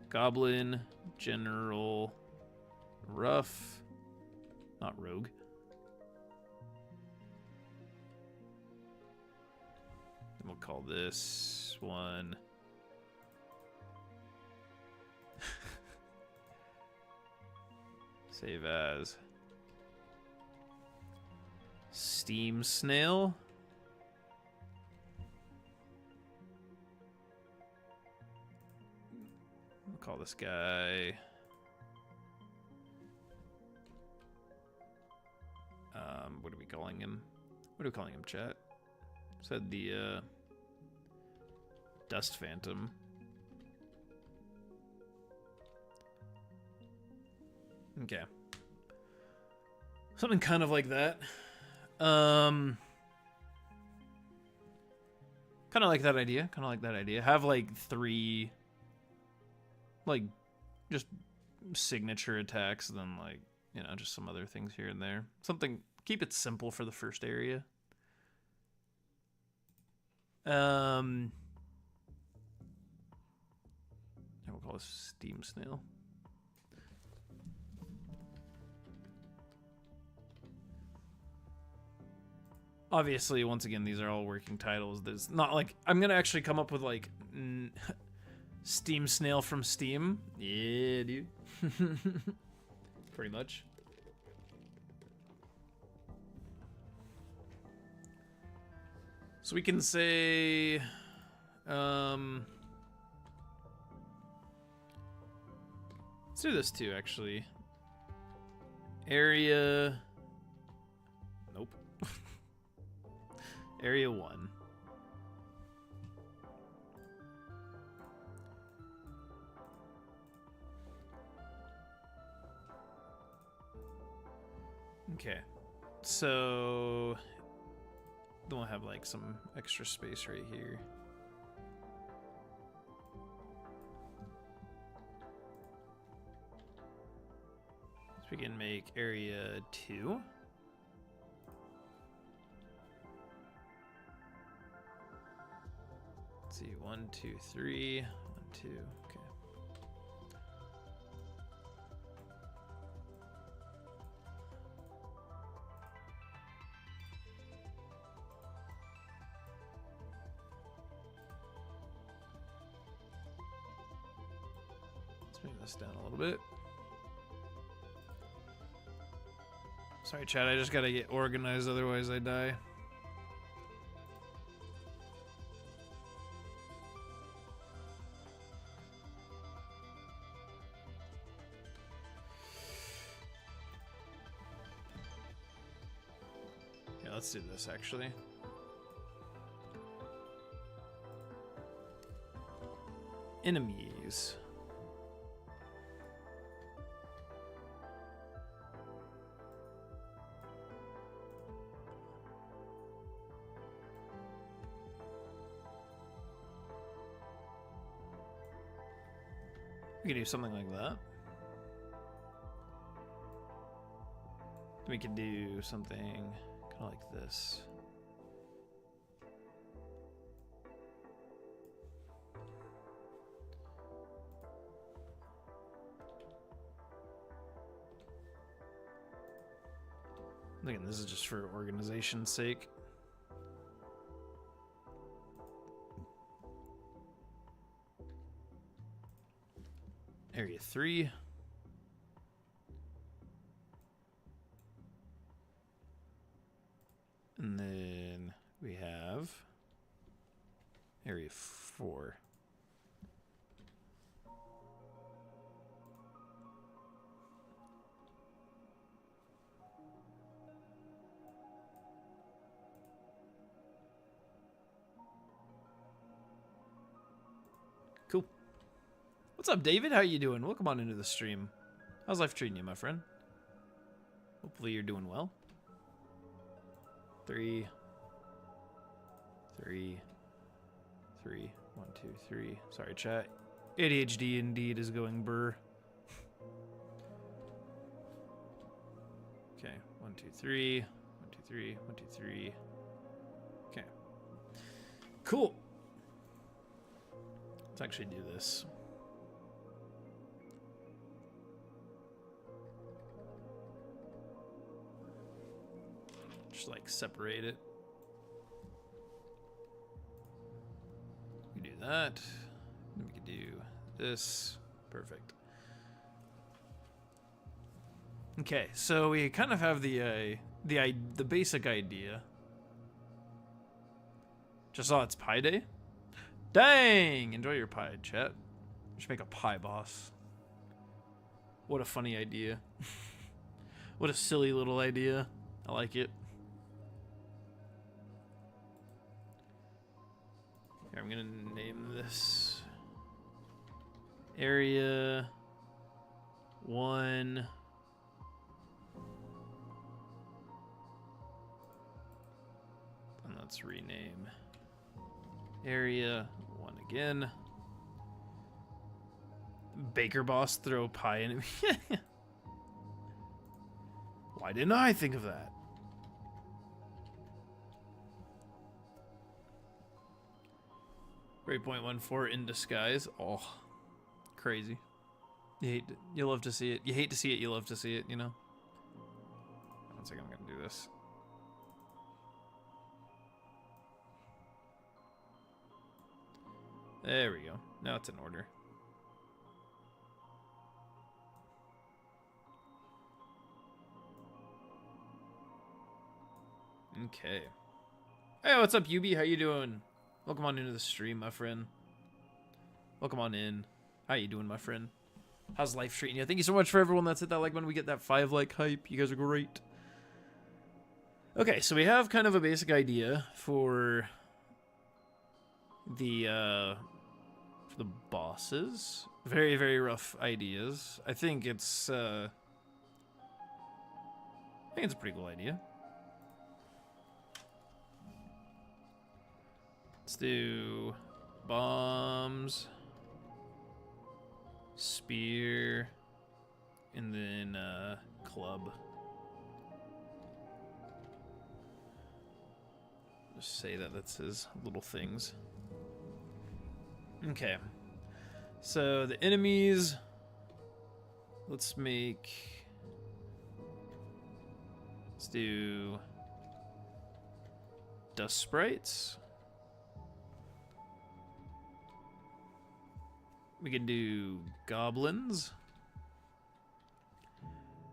Goblin General Rough, not Rogue. And we'll call this one save as Steam Snail. We'll call this guy what are we calling him? What are we calling him, chat? Said the Dust Phantom. Okay. Something kind of like that. Kind of like that idea. Kind of like that idea. Have like 3, like, just signature attacks, then like, you know, just some other things here and there. Something, keep it simple for the first area. We'll call this Steam Snail. Obviously, once again, these are all working titles. There's not like I'm gonna actually come up with like Steam Snail from Steam. Yeah, dude. Pretty much. So we can say, let's do this too, actually. Area, nope. Area 1. Okay, so then we'll have like some extra space right here. So we can make area 2. Let's see, 1, 2, 3, 1, 2, okay. Let's bring this down a little bit. Sorry, chat, I just gotta get organized, otherwise I die. Yeah, let's do this actually. Enemies. We could do something like that. We could do something kind of like this. Again, this is just for organization's sake. 3. And then we have area 4. Cool. What's up, David? How you doing? Welcome on into the stream. How's life treating you, my friend? Hopefully you're doing well. 3, 3, 3, 1, 2, 3. Sorry, chat. ADHD indeed is going burr. Okay, 1, 2, 3, 1, 2, 3, 1, 2, 3. Okay, cool. Let's actually do this. Just like separate it. We can do that. Then we can do this. Perfect. Okay, so we kind of have the basic idea. Just saw it's Pie Day. Dang! Enjoy your pie, chat. We should make a pie boss. What a funny idea. What a silly little idea. I like it. Here, I'm gonna name this area 1. And let's rename area 1 again. Baker boss throw pie in it. Why didn't I think of that? Great point 1.4 in disguise. Oh, crazy. You love to see it. You hate to see it, you love to see it, you know? 1 second, I'm gonna do this. There we go. Now it's in order. Okay. Hey, what's up, Yubi? How you doing? Welcome on into the stream, my friend. Welcome on in. How you doing, my friend? How's life treating you? Thank you so much for everyone that's hit that like button. We get that 5 like hype. You guys are great. Okay, so we have kind of a basic idea for the bosses. Very, very rough ideas. I think it's a pretty cool idea. Let's do bombs, spear, and then club. Just say that that's his little things. Okay. So the enemies, let's do dust sprites. We can do goblins.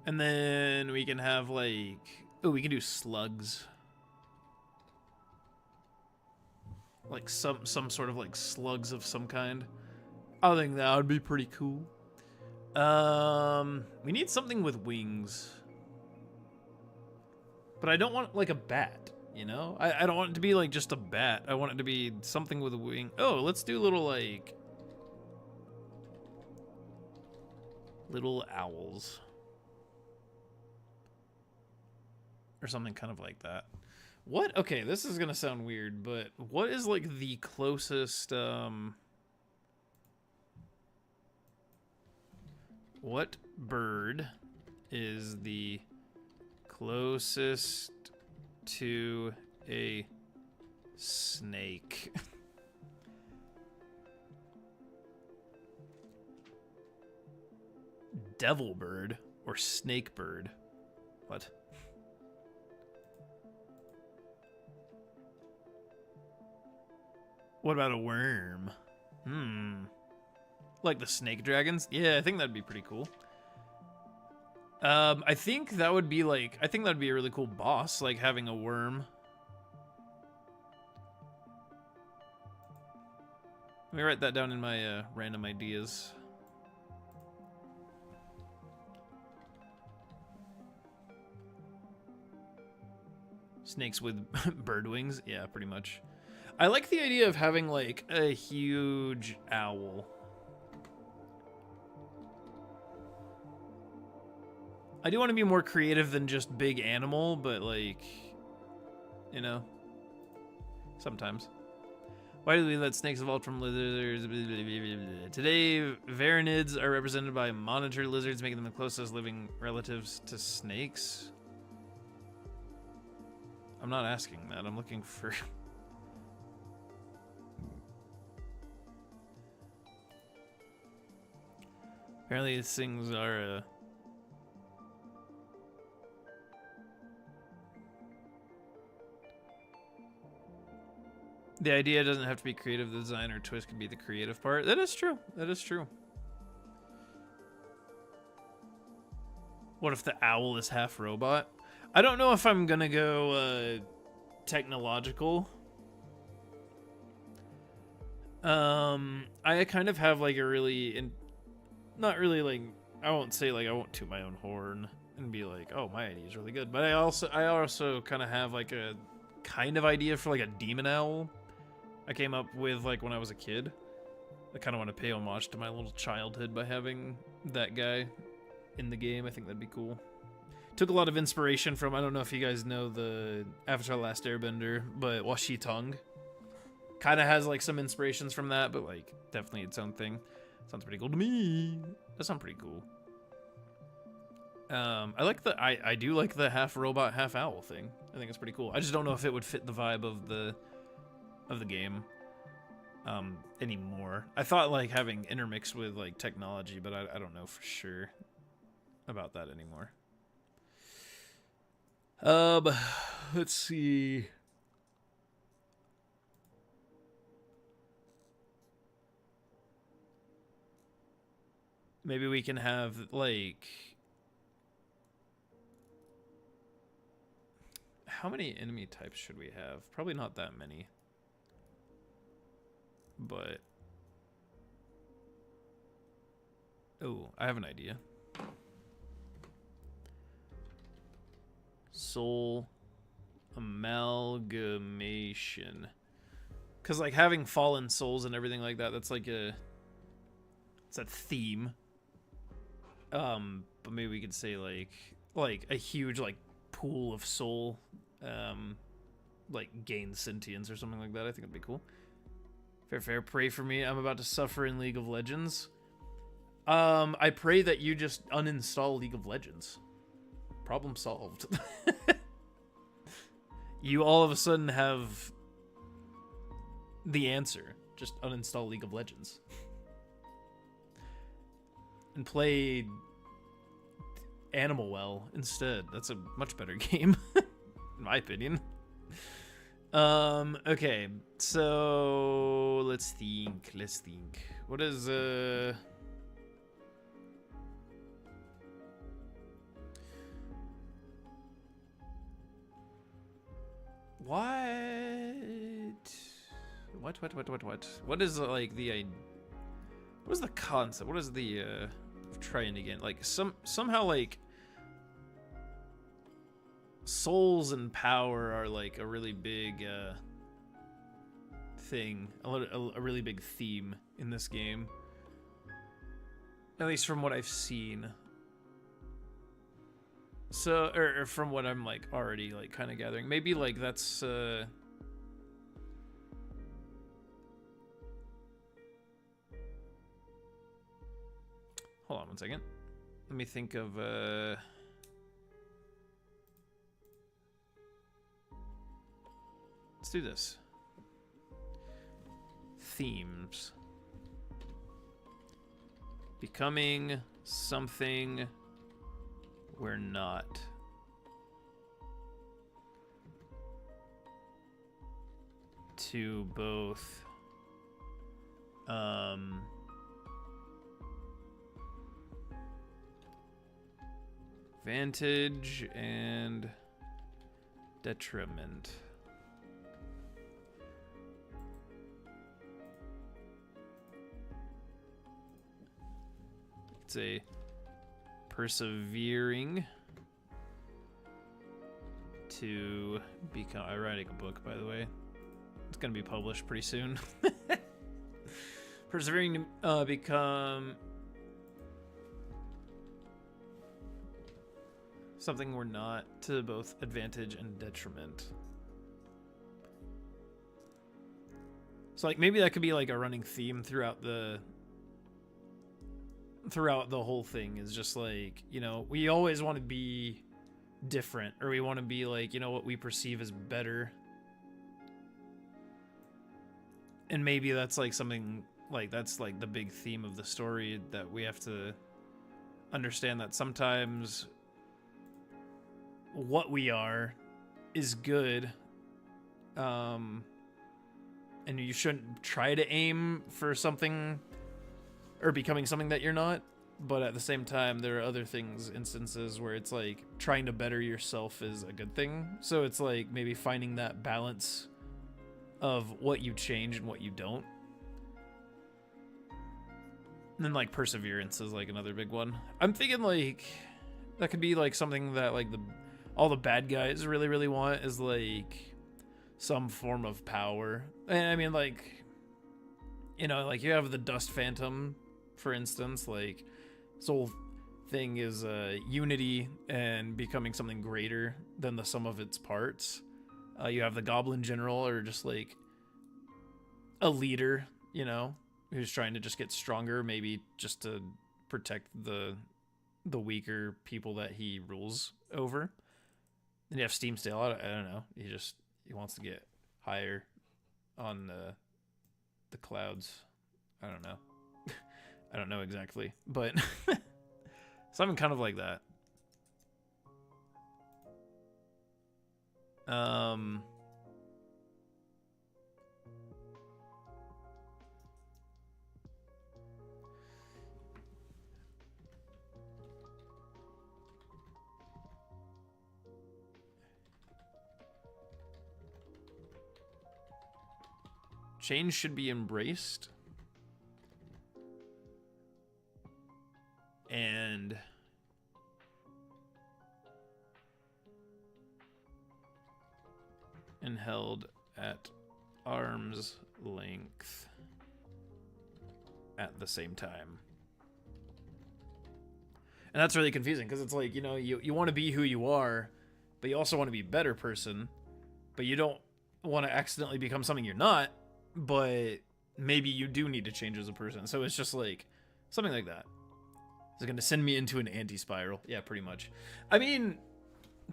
And then we can have like, oh, we can do slugs. Like some sort of like slugs of some kind. I think that would be pretty cool. We need something with wings. But I don't want like a bat, you know? I don't want it to be like just a bat. I want it to be something with a wing. Oh, let's do little like little owls. Or something kind of like that. What? Okay, this is gonna sound weird, but what is like the closest, what bird is the closest to a snake? Devil bird or snake bird? What? What about a worm? Like the snake dragons? Yeah, I think that'd be pretty cool. I think that would be like, I think that'd be a really cool boss, like having a worm. Let me write that down in my random ideas. Snakes with bird wings? Yeah, pretty much. I like the idea of having like a huge owl. I do want to be more creative than just big animal, but like, you know, sometimes. Why do we let snakes evolve from lizards? Today, varanids are represented by monitor lizards, making them the closest living relatives to snakes. I'm not asking that. I'm looking for... Apparently these things are... The idea doesn't have to be creative. The design or twist can be the creative part. That is true. That is true. What if the owl is half robot? I don't know if I'm gonna go technological. I kind of have like a really, not really like, I won't say like I won't toot my own horn and be like, oh, my idea is really good. But I also kind of have like a kind of idea for like a demon owl I came up with like when I was a kid. I kind of want to pay homage to my little childhood by having that guy in the game. I think that'd be cool. Took a lot of inspiration from, I don't know if you guys know the Avatar: The Last Airbender, but Washi Tongue kind of has like some inspirations from that, but like definitely its own thing. Sounds pretty cool to me. That sounds pretty cool. I do like the half robot, half owl thing. I think it's pretty cool. I just don't know if it would fit the vibe of the game anymore. I thought like having intermixed with like technology, but I don't know for sure about that anymore. Let's see. Maybe we can have like, how many enemy types should we have? Probably not that many. But oh, I have an idea. Soul amalgamation. Because like having fallen souls and everything like that, that's like it's a theme. But maybe we could say like a huge like pool of soul like gain sentience or something like that. I think it'd be cool. Fair, pray for me. I'm about to suffer in League of Legends. I pray that you just uninstall League of Legends. Problem solved. You all of a sudden have the answer. Just uninstall League of Legends. And play Animal Well instead. That's a much better game, in my opinion. Okay, so let's think. What is what is like the what is the concept? What is the trying again? Like somehow like souls and power are like a really big thing, a really big theme in this game, at least from what I've seen. So or from what I'm like already like kind of gathering, maybe like that's hold on one second, let me think of let's do this. Themes. Becoming something we're not. To both Advantage and detriment. It's a persevering to become. I'm writing a book, by the way. It's gonna be published pretty soon. Persevering to become something we're not, to both advantage and detriment. So like maybe that could be like a running theme throughout the whole thing, is just like, you know, we always want to be different, or we want to be like, you know, what we perceive as better. And maybe that's like something like, that's like the big theme of the story, that we have to understand that sometimes what we are is good, and you shouldn't try to aim for something or becoming something that you're not. But at the same time, there are other things, instances where it's like trying to better yourself is a good thing. So it's like maybe finding that balance of what you change and what you don't. And then like perseverance is like another big one. I'm thinking like that could be like something that like all the bad guys really want, is like some form of power. And I mean, like, you know, like you have the Dust Phantom, for instance. Like this whole thing is unity and becoming something greater than the sum of its parts. You have the Goblin General, or just like a leader, you know, who's trying to just get stronger, maybe just to protect the weaker people that he rules over. Then you have Steam Stale. I don't know. He wants to get higher on the clouds. I don't know. I don't know exactly, but something kind of like that. Change should be embraced. And held at arm's length at the same time. And that's really confusing, because it's like, you know, you want to be who you are, but you also want to be a better person, but you don't want to accidentally become something you're not, but maybe you do need to change as a person. So it's just like something like that. Is it going to send me into an anti-spiral? Yeah, pretty much. I mean,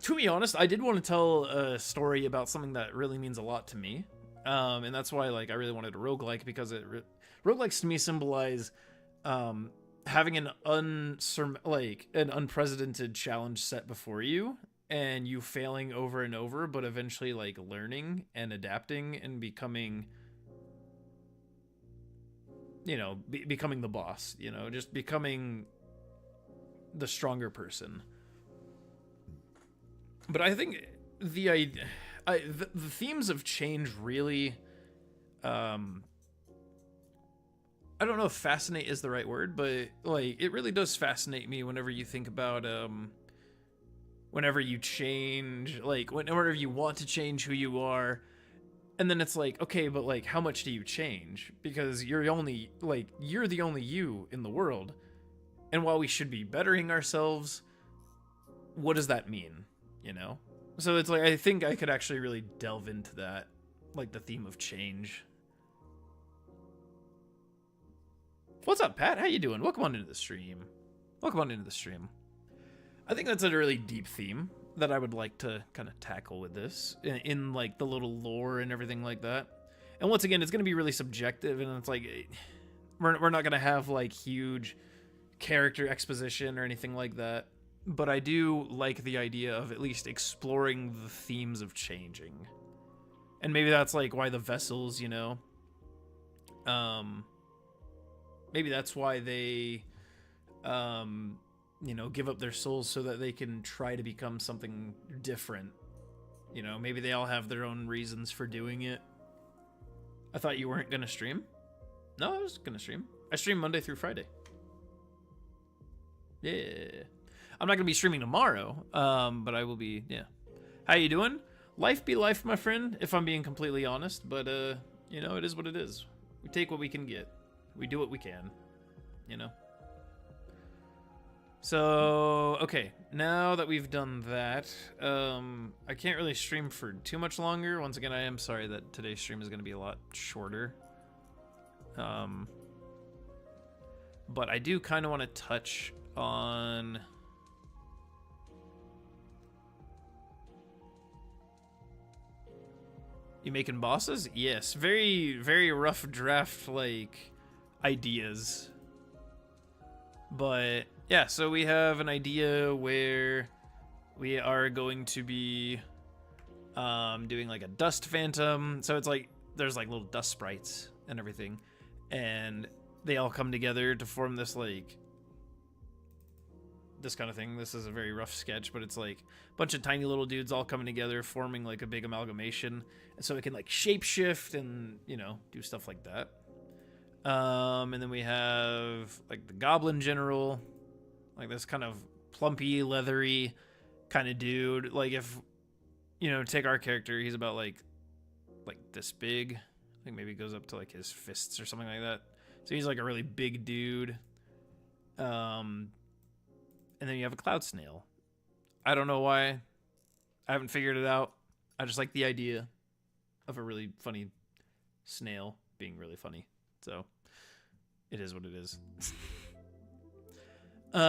to be honest, I did want to tell a story about something that really means a lot to me. And that's why, like, I really wanted a roguelike, because roguelikes to me symbolize having an unprecedented challenge set before you, and you failing over and over, but eventually like learning and adapting and becoming, you know, becoming the boss, you know, just becoming the stronger person. But I think the themes of change really, I don't know if fascinate is the right word, but like it really does fascinate me whenever you think about whenever you change, like whenever you want to change who you are, and then it's like, okay, but like how much do you change? Because you're the only you in the world. And while we should be bettering ourselves, what does that mean? You know? So it's like, I think I could actually really delve into that, like the theme of change. What's up, Pat? How you doing? Welcome on into the stream. Welcome on into the stream. I think that's a really deep theme that I would like to kind of tackle with this, in like the little lore and everything like that. And once again, it's going to be really subjective, and it's like, we're not going to have like huge character exposition or anything like that. But I do like the idea of at least exploring the themes of changing. And maybe that's like why the vessels, you know, maybe that's why they you know, give up their souls so that they can try to become something different. You know, maybe they all have their own reasons for doing it. I thought you weren't going to stream. No, I was going to stream. I stream Monday through Friday. Yeah. I'm not going to be streaming tomorrow, but I will be, yeah. How you doing? Life be life, my friend, if I'm being completely honest. But, you know, it is what it is. We take what we can get. We do what we can, you know? So, okay, now that we've done that, I can't really stream for too much longer. Once again, I am sorry that today's stream is going to be a lot shorter. But I do kind of want to touch on... You making bosses? Yes, very, very rough draft, like, ideas. But, yeah, so we have an idea where we are going to be doing, like, a dust phantom. So it's like, there's, like, little dust sprites and everything. And they all come together to form this, like, this kind of thing. This is a very rough sketch, but it's like a bunch of tiny little dudes all coming together, forming like a big amalgamation, and so it can like shapeshift and, you know, do stuff like that. And then we have like the Goblin General, like this kind of plumpy, leathery kind of dude. Like if, you know, take our character, he's about like this big. I think maybe it goes up to like his fists or something like that. So he's like a really big dude. And then you have a cloud snail. I don't know why. I haven't figured it out. I just like the idea of a really funny snail being really funny. So it is what it is. But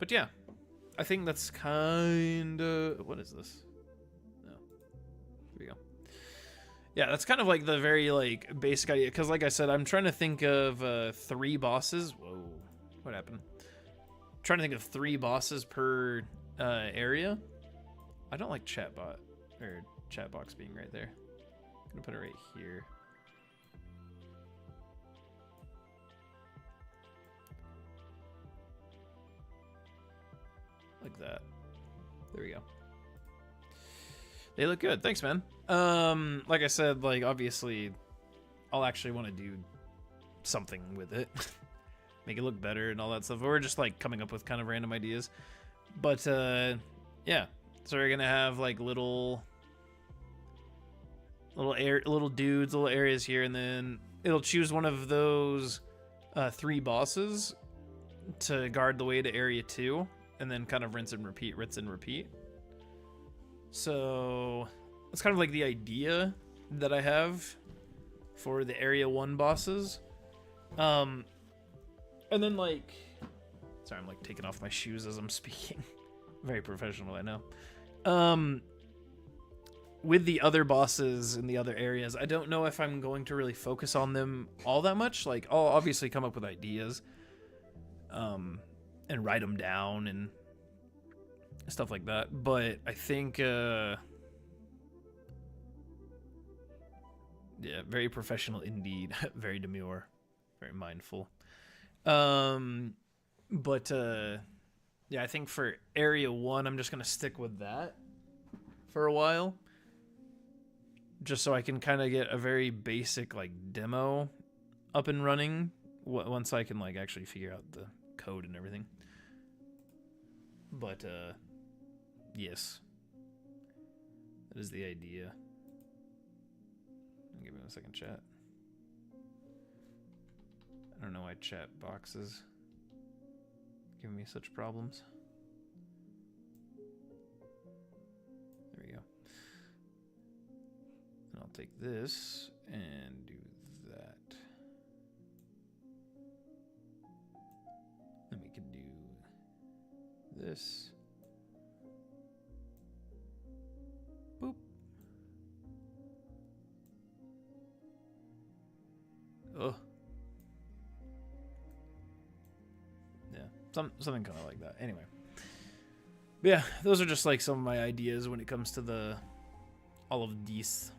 yeah, I think that's kind of... What is this? No. Here we go. Yeah, that's kind of like the very like basic idea, because like I said, I'm trying to think of 3 bosses. Whoa, what happened? I'm trying to think of 3 bosses per area. I don't like chatbot or chat box being right there. I'm gonna put it right here. Like that. There we go. They look good. Thanks, man. Like I said, like obviously I'll actually want to do something with it. Make it look better and all that stuff. Or just like coming up with kind of random ideas. But yeah. So we're gonna have like little dudes, little areas here, and then it'll choose one of those 3 bosses to guard the way to area 2, and then kind of rinse and repeat, rinse and repeat. So that's kind of like the idea that I have for the area 1 bosses. And then like, sorry, I'm like taking off my shoes as I'm speaking. Very professional, I know. With the other bosses in the other areas, I don't know if I'm going to really focus on them all that much. Like, I'll obviously come up with ideas, and write them down and stuff like that. But I think, yeah, very professional indeed. Very demure, very mindful. But yeah, I think for area 1, I'm just gonna stick with that for a while, just so I can kind of get a very basic like demo up and running once I can like actually figure out the code and everything. But yes, that is the idea. Give me a second, chat. I don't know why chat boxes giving me such problems. There we go. And I'll take this and do that. Then we can do this. Boop. Oh. Yeah, something kind of like that. Anyway. But yeah, those are just like some of my ideas when it comes to all of these.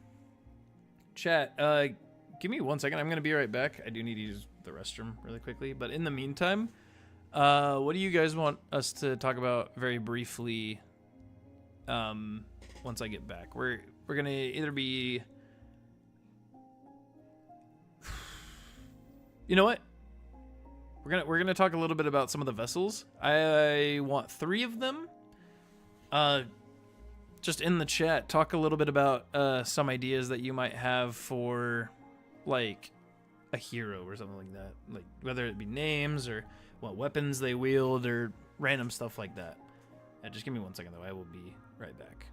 Chat, give me 1 second. I'm going to be right back. I do need to use the restroom really quickly. But in the meantime, what do you guys want us to talk about very briefly? Once I get back, we're gonna either be, you know what? We're gonna talk a little bit about some of the vessels. I want 3 of them. Just in the chat, talk a little bit about some ideas that you might have for, like, a hero or something like that. Like, whether it be names or what weapons they wield or random stuff like that. Just give me 1 second, though. I will be right back.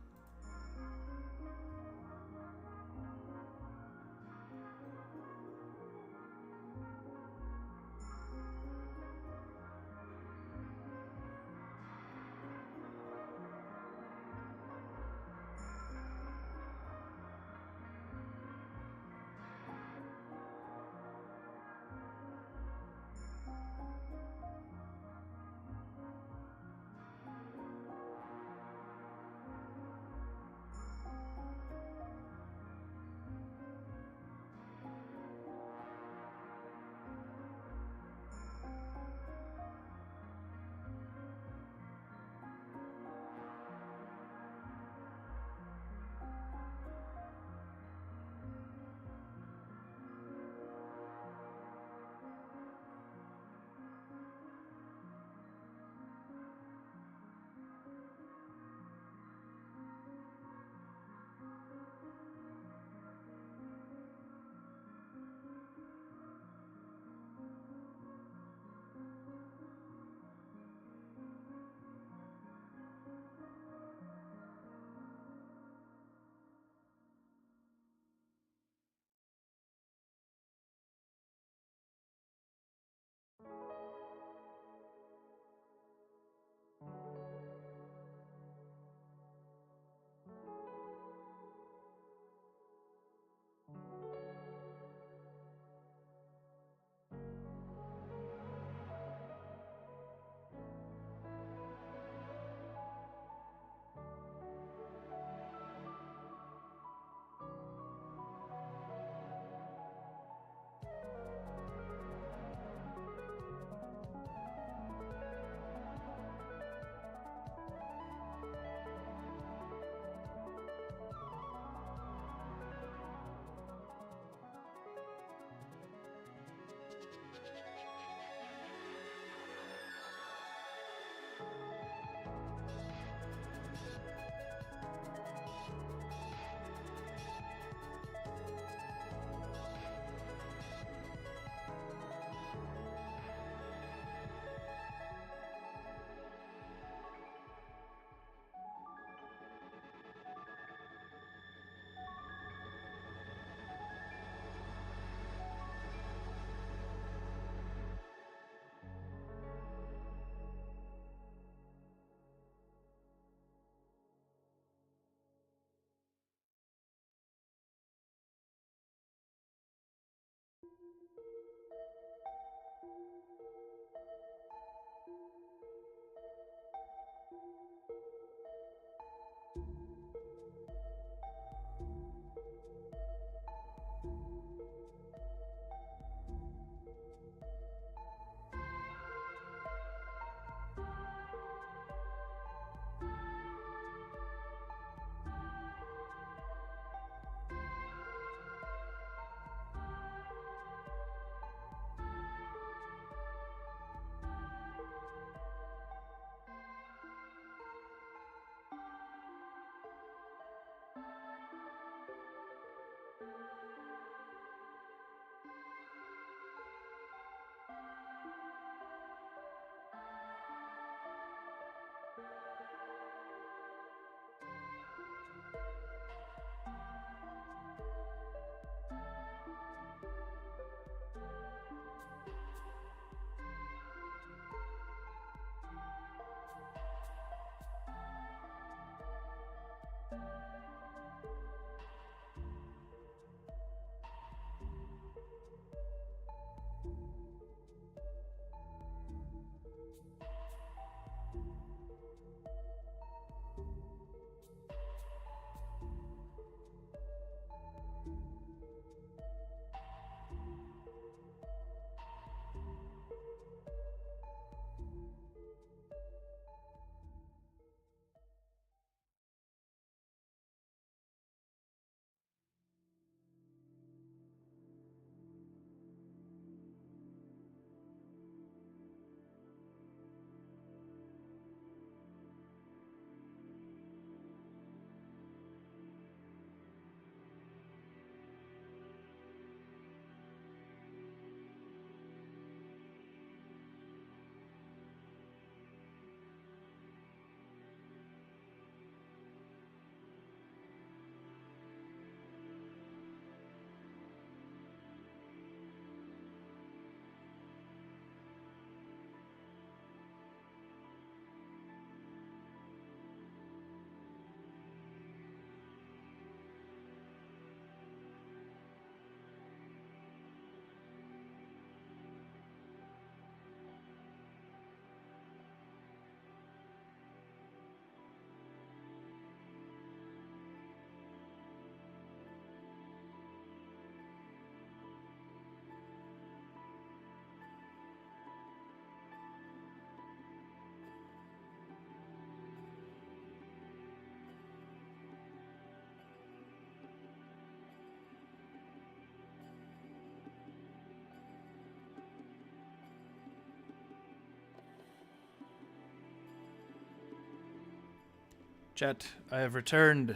Chat, I have returned.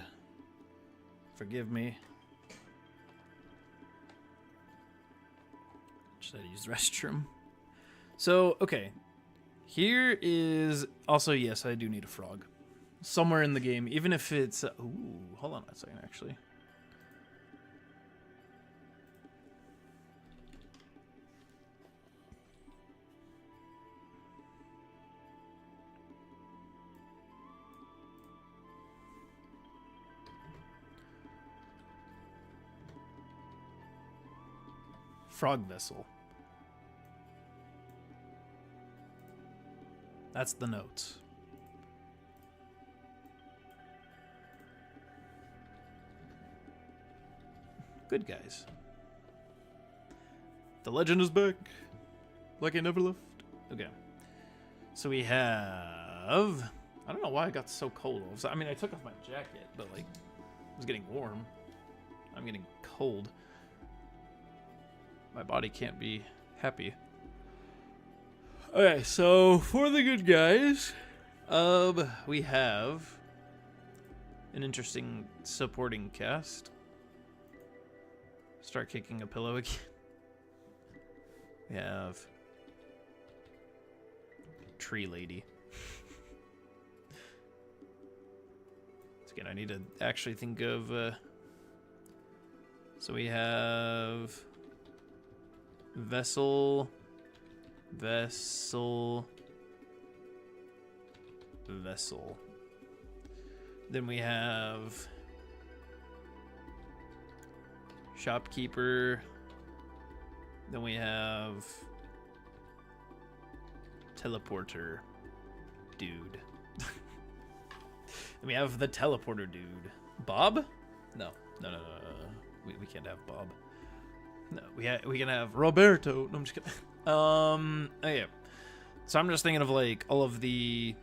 Forgive me. Should I use the restroom? So, okay. Here is... Also, yes, I do need a frog. Somewhere in the game, even if it's... ooh, hold on a second, actually. Frog vessel. That's the notes. Good guys. The legend is back. Like I never left. Okay. So we have... I don't know why I got so cold. I mean, I took off my jacket, but like, it was getting warm. I'm getting cold. My body can't be happy. Okay, so for the good guys, we have an interesting supporting cast. Start kicking a pillow again. We have Tree Lady. Again, I need to actually think of. So we have Vessel. Then we have Shopkeeper. Then we have Teleporter Dude. Then we have the Teleporter Dude. Bob? No. We can't have Bob. No, we can have Roberto. No, I'm just kidding. Okay. So I'm just thinking of like all of the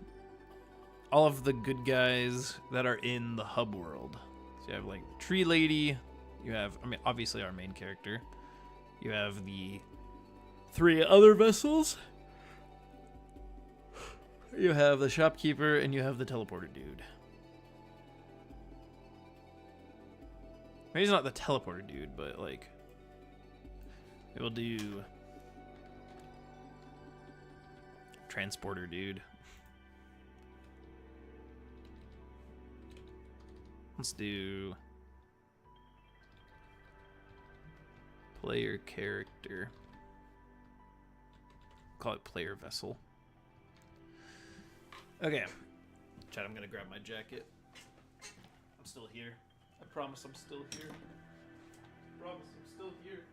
good guys that are in the hub world. So you have like Tree Lady, you have, I mean, obviously our main character. You have the 3 other vessels. You have the Shopkeeper and you have the Teleporter Dude. Maybe he's not the Teleporter Dude, but like we will do Transporter Dude. Let's do player character. Call it player vessel. Okay. Chat, I'm gonna grab my jacket. I'm still here. I promise I'm still here. I promise I'm still here.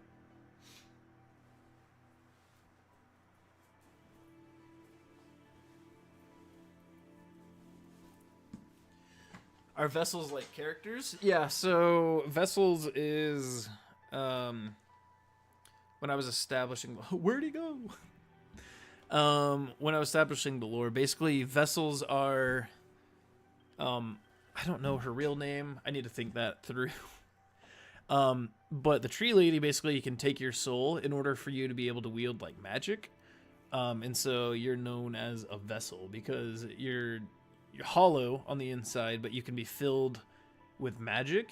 Are vessels like characters? Yeah, so vessels is when I was establishing where'd he go? When I was establishing the lore, basically vessels are I don't know her real name. I need to think that through. But the Tree Lady, basically you can take your soul in order for you to be able to wield like magic. And so you're known as a vessel because you're hollow on the inside, but you can be filled with magic,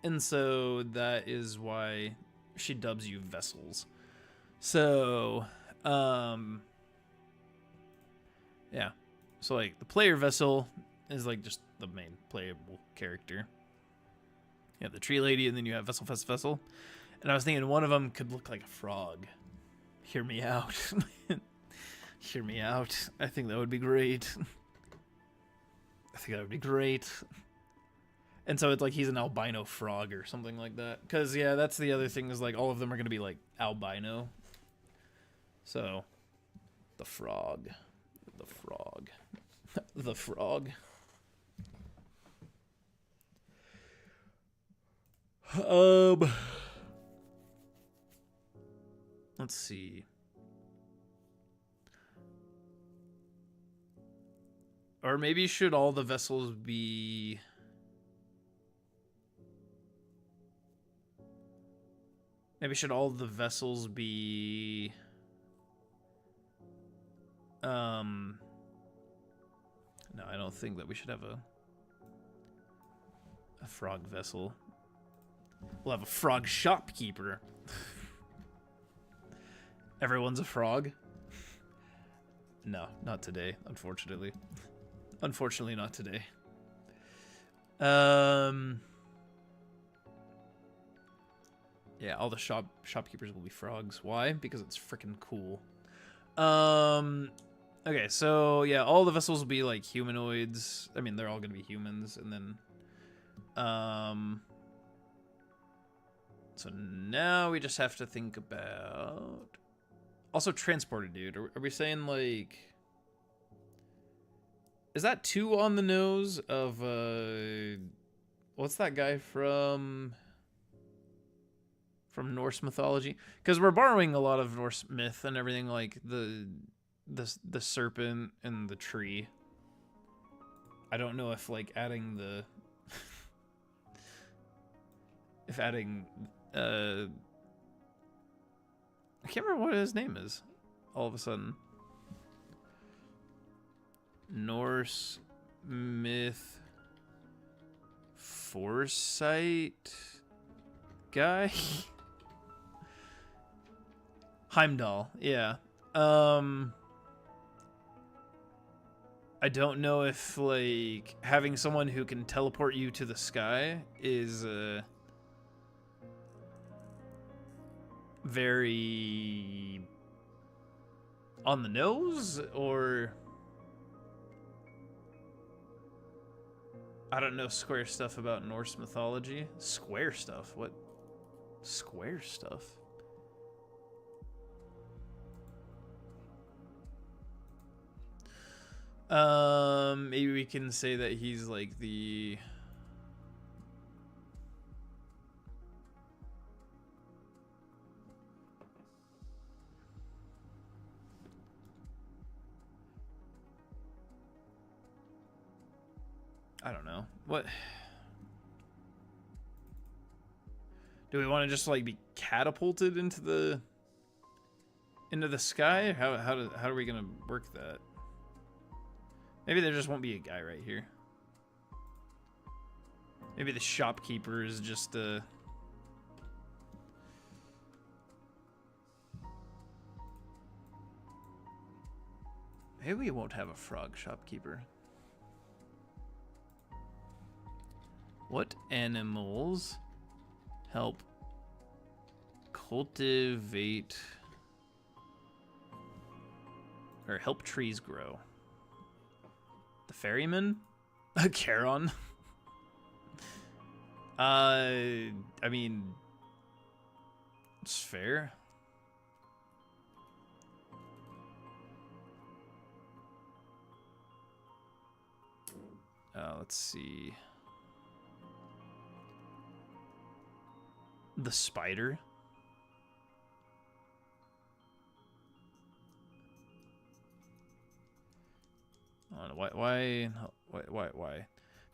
and so that is why she dubs you vessels. So yeah, so like the player vessel is like just the main playable character. You have the Tree Lady, and then you have vessel, and I was thinking one of them could look like a frog. Hear me out. Hear me out. I think that would be great. I think that would be great. And so it's like he's an albino frog or something like that. Because, yeah, that's the other thing is like all of them are going to be like albino. So, the frog. The frog. The frog. Let's see. Or maybe should all the vessels be... Maybe should all the vessels be... No, I don't think that we should have a A frog vessel. We'll have a frog shopkeeper. Everyone's a frog? No, not today, unfortunately. Unfortunately, not today. Yeah, all the shopkeepers will be frogs. Why? Because it's freaking cool. Okay, so yeah, all the vessels will be like humanoids. I mean, they're all gonna be humans, and then so now we just have to think about also transporter dude. Are we saying like, is that too on the nose of what's that guy from Norse mythology? Because we're borrowing a lot of Norse myth and everything, like the serpent and the tree. I don't know if like adding the if adding I can't remember what his name is all of a sudden. Norse myth foresight guy. Heimdall, yeah. I don't know if like having someone who can teleport you to the sky is very on the nose, or I don't know square stuff about Norse mythology. Square stuff? What? Square stuff? Maybe we can say that he's like the I don't know. What? Do we want to just like be catapulted into the sky? How are we gonna work that? Maybe there just won't be a guy right here. Maybe the shopkeeper is just maybe we won't have a frog shopkeeper. What animals help cultivate or help trees grow? The ferryman? Charon? I mean, it's fair. Let's see. The spider? Why?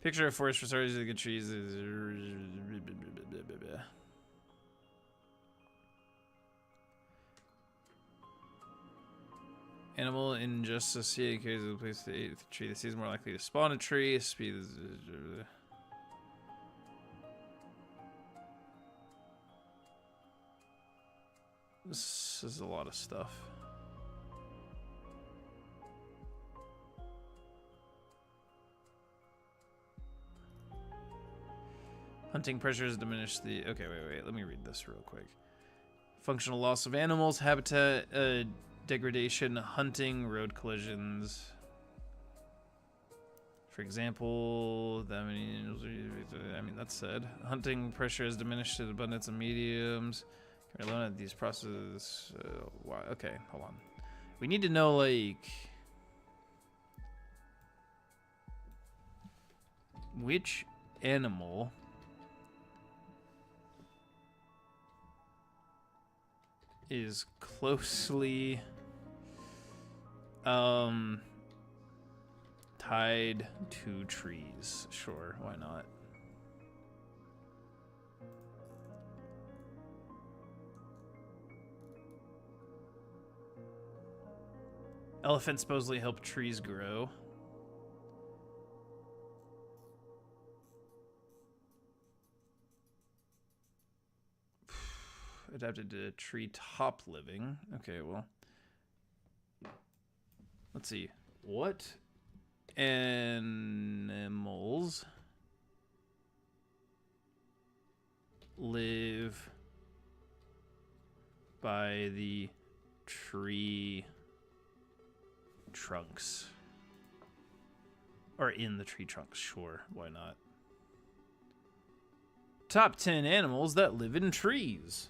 Picture a forest for stories of good trees. Animal injustice. Yeah, carries a place to eat the tree. The seed is more likely to spawn a tree. Speed is. This is a lot of stuff. Hunting pressure has diminished the... Okay, wait. Let me read this real quick. Functional loss of animals, habitat degradation, hunting, road collisions. For example, I mean, that's said. Hunting pressure has diminished the abundance of mediums. Can alone at these processes. Why? Okay, hold on. We need to know, like... which animal... is closely tied to trees. Sure, why not? Elephants supposedly help trees grow. adapted to tree top living. Okay, well. Let's see. What animals live by the tree trunks? Or in the tree trunks, sure. Why not? Top 10 animals that live in trees.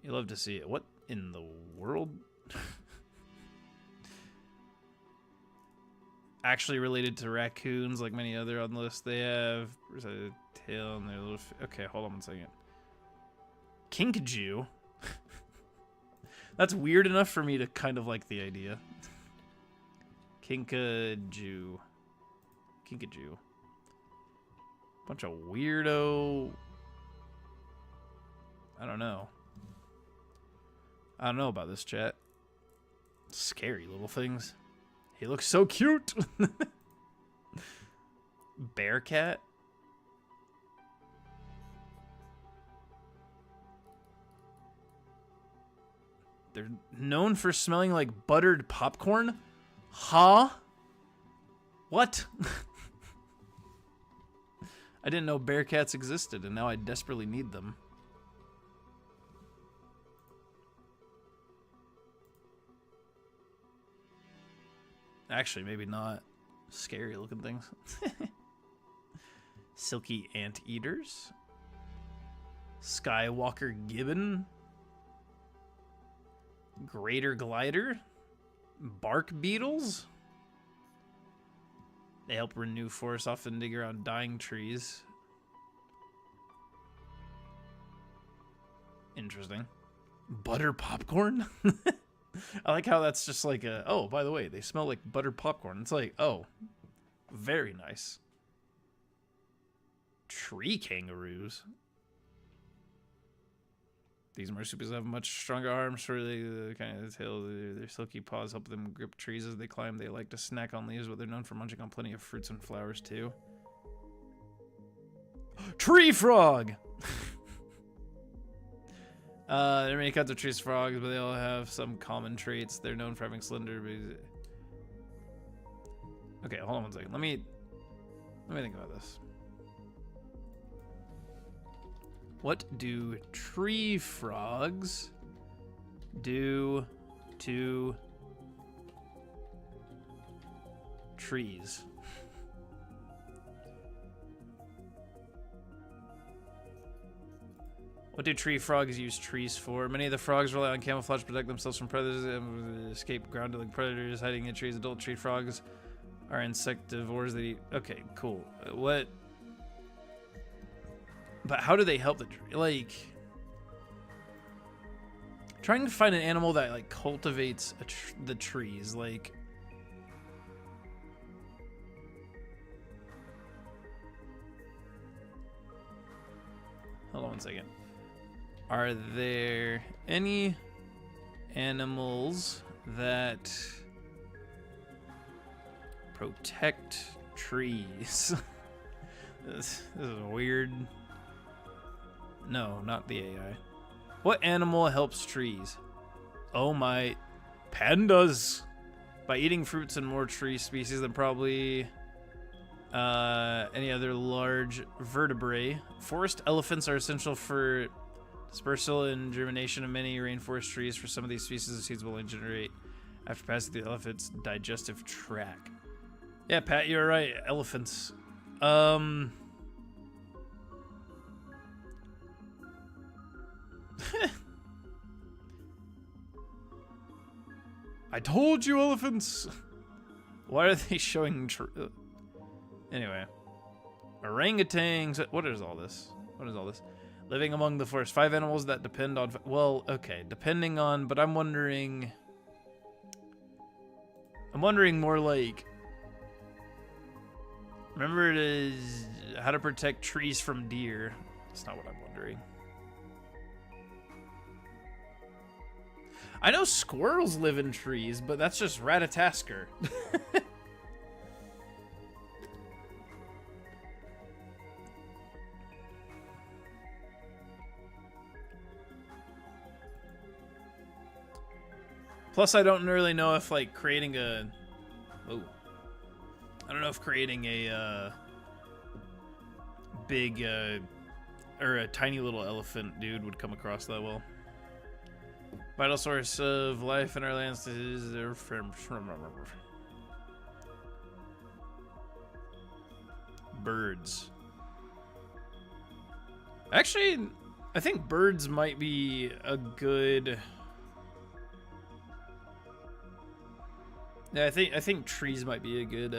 You love to see it. What in the world? Actually related to raccoons, like many other on the list. They have a tail and their little. Okay, hold on one second. Kinkajou. That's weird enough for me to kind of like the idea. Kinkajou. Kinkajou. Bunch of weirdo. I don't know. I don't know about this, chat. Scary little things. He looks so cute. Bearcat. They're known for smelling like buttered popcorn? Huh? What? I didn't know bearcats existed, and now I desperately need them. Actually, maybe not. Scary looking things. Silky anteaters. Skywalker gibbon. Greater glider. Bark beetles. They help renew forests, often dig around dying trees. Interesting. Butter popcorn? I like how that's just like a, oh, by the way, they smell like buttered popcorn. It's like, oh, very nice. Tree kangaroos. These marsupials have much stronger arms for the kind of tail. Their silky paws help them grip trees as they climb. They like to snack on leaves, but they're known for munching on plenty of fruits and flowers too. Tree frog! There are many kinds of tree frogs, but they all have some common traits. They're known for having slender. Okay, hold on one second. Let me think about this. What do tree frogs do to trees? What do tree frogs use trees for? Many of the frogs rely on camouflage to protect themselves from predators and escape ground-dwelling predators hiding in trees. Adult tree frogs are insectivores that eat. Okay, cool. What? But how do they help the tree? Like, trying to find an animal that like cultivates the trees. Like, hold on one second. Are there any animals that protect trees? This is weird. No, not the AI. What animal helps trees? Oh my, pandas! By eating fruits and more tree species than probably any other large vertebrae. Forest elephants are essential for dispersal and germination of many rainforest trees. For some of these species, the seeds will only generate after passing the elephant's digestive tract. Yeah, Pat, you're right. Elephants. I told you, elephants. Why are they showing? Anyway, orangutans. What is all this? What is all this? Living among the forest. 5 animals that depend on. Well, okay, depending on. But I'm wondering. I'm wondering more like. Remember, it is how to protect trees from deer. That's not what I'm wondering. I know squirrels live in trees, but that's just Ratatasker. Plus, I don't really know if like creating a. Oh. I don't know if creating a big or a tiny little elephant dude would come across that well. Vital source of life in our lands is birds. Actually, I think birds might be a good. Yeah, I think trees might be a good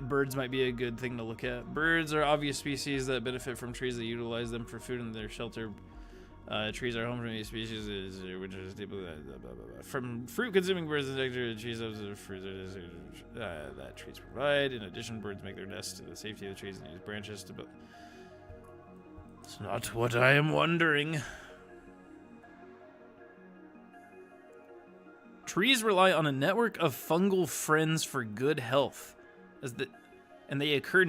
birds might be a good thing to look at. Birds are obvious species that benefit from trees that utilize them for food and their shelter. Trees are home for many species, which is from fruit-consuming birds and trees that trees provide. In addition, birds make their nests to the safety of the trees and use branches to build. It's not what I am wondering. Trees rely on a network of fungal friends for good health, and they occur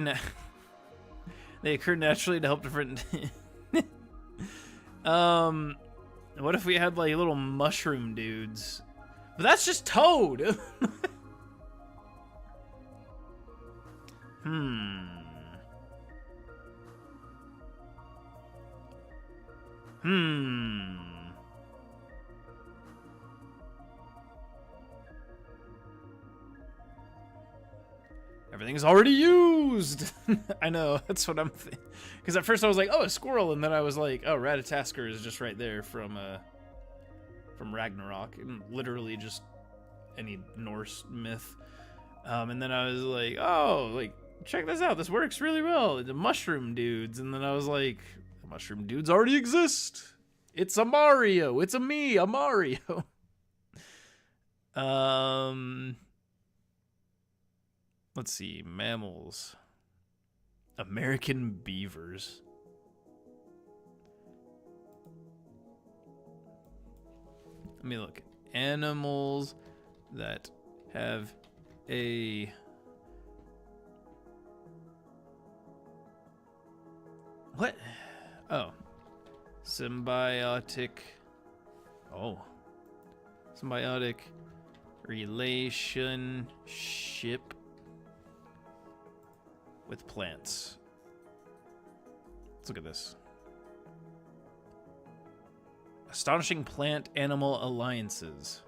naturally to help different. What if we had like little mushroom dudes? But that's just Toad. Everything's already used. I know, that's what I'm thinking. Because at first I was like, oh, a squirrel, and then I was like, oh, Ratatasker is just right there from Ragnarok, and literally just any Norse myth. And then I was like, oh, like, check this out, this works really well. The mushroom dudes, and then I was like, the mushroom dudes already exist. It's a Mario. It's a Mario. Let's see, mammals. American beavers. Let me look. Animals that have a... What? Oh. Symbiotic relationship with plants. Let's look at this. Astonishing plant-animal alliances.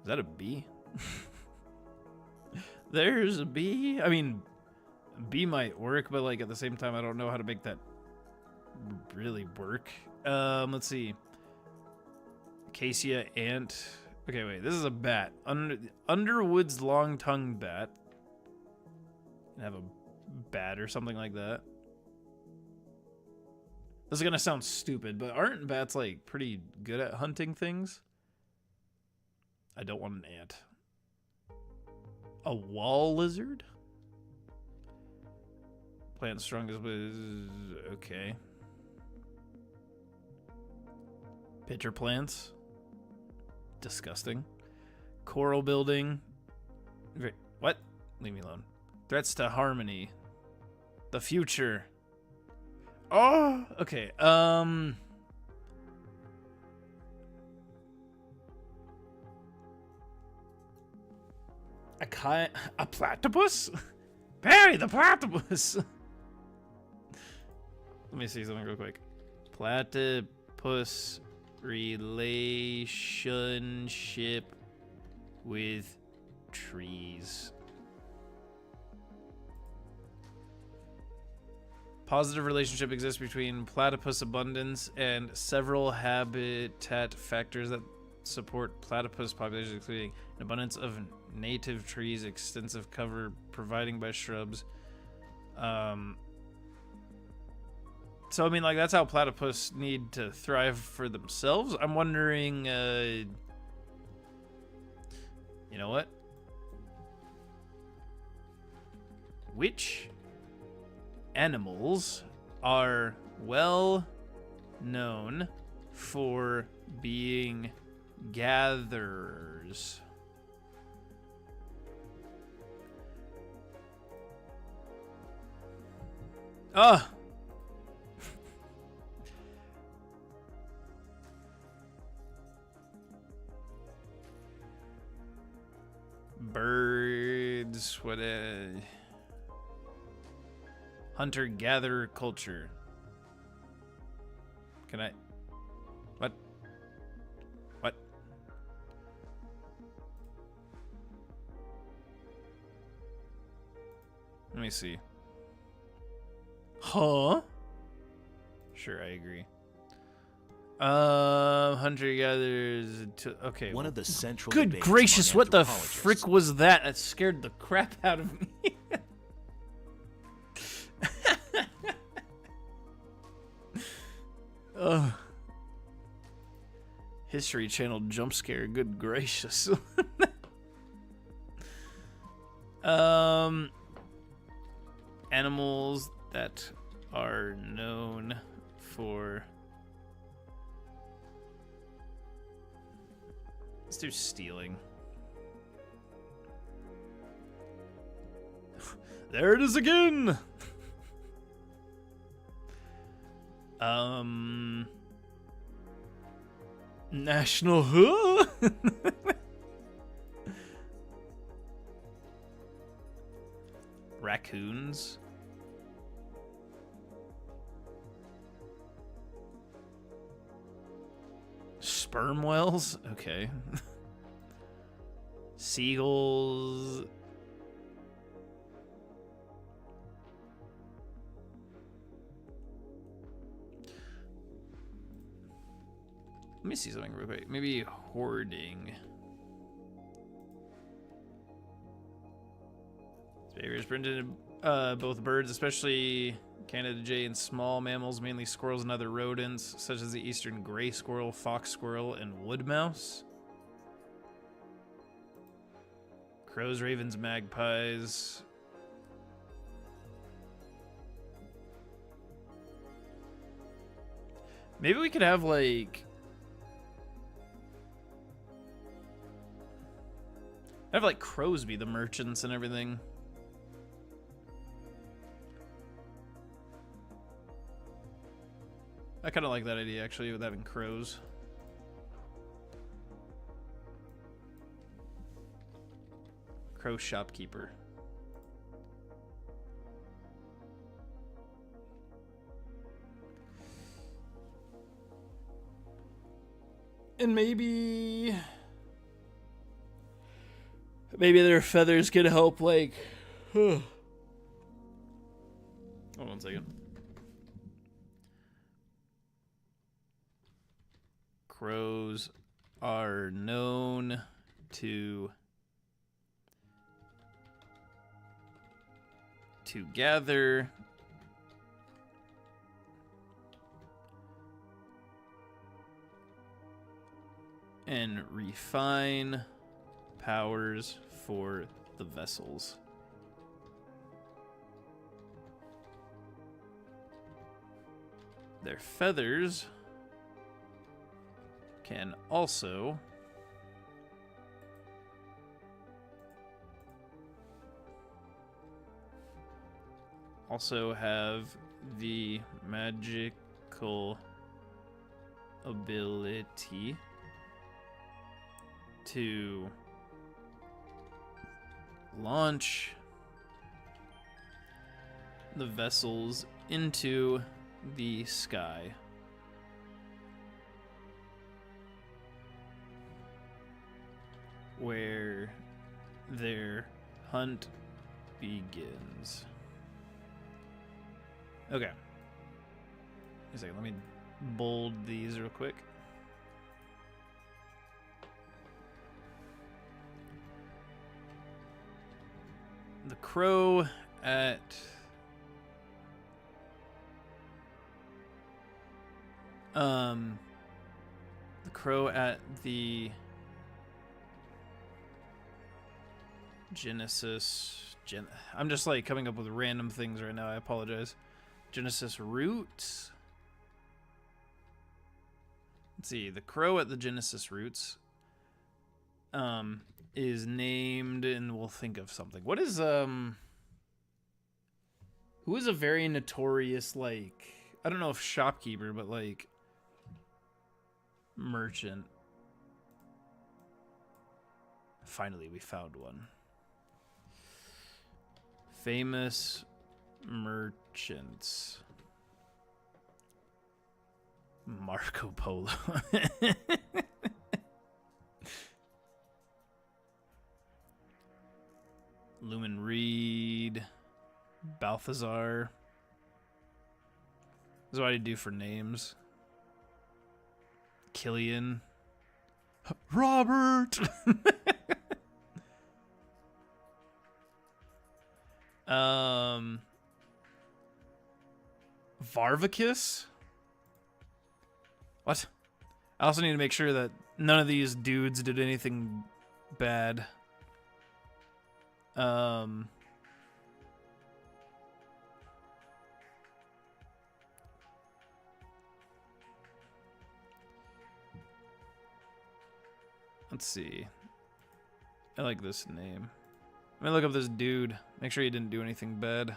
Is that a bee? There's a bee. I mean, bee might work, but like at the same time, I don't know how to make that really work. Let's see. Acacia ant. Okay, wait. This is a bat. Underwood's long-tongued bat. Have a bat or something like that. This is gonna sound stupid, but aren't bats like pretty good at hunting things? I don't want an ant. A wall lizard? Plant strongest was okay. Pitcher plants. Disgusting. Coral building. What? Leave me alone. Threats to harmony. The future. Oh, okay. A platypus? Barry the platypus. Let me see something real quick. Platypus relationship with trees. Positive relationship exists between platypus abundance and several habitat factors that support platypus populations, including an abundance of native trees, extensive cover providing by shrubs. So I mean, like, that's how platypus need to thrive for themselves. I'm wondering, you know what? Which animals are well known for being gatherers? Birds. What a hunter-gatherer culture. Can I? What? What? Let me see. Huh? Sure, I agree. Hunter-gatherers. Okay. One of the central. Good gracious! What the frick was that? That scared the crap out of me. Ugh. History Channel jump scare. Good gracious. Animals that are known for. Let's do stealing. There it is again. National Huh? Raccoons. Sperm whales? Okay. Seagulls. Let me see something real quick. Maybe hoarding. Behaviors printed both birds, especially Canada jay, and small mammals, mainly squirrels and other rodents, such as the eastern gray squirrel, fox squirrel, and wood mouse. Crows, ravens, magpies. Maybe we could have like crows be the merchants and everything. I kind of like that idea, actually, with having crows. Crow shopkeeper. And maybe their feathers could help, like... Hold on 1 second. Crows are known to gather and refine powers for the vessels. Their feathers can also have the magical ability to launch the vessels into the sky. Where their hunt begins. Okay. A second, let me bold these real quick. The crow at the Genesis. I'm just like coming up with random things right now. I apologize. Genesis roots. Let's see. The crow at the Genesis roots is named, and we'll think of something. What is who is a very notorious, like, I don't know if shopkeeper, but like merchant. Finally, we found one. Famous merchants. Marco Polo. Lumen Reed. Balthazar. This is what I do for names. Killian. Robert. Varvicus? What? I also need to make sure that none of these dudes did anything bad. Let's see. I like this name. I'm gonna look up this dude. Make sure he didn't do anything bad.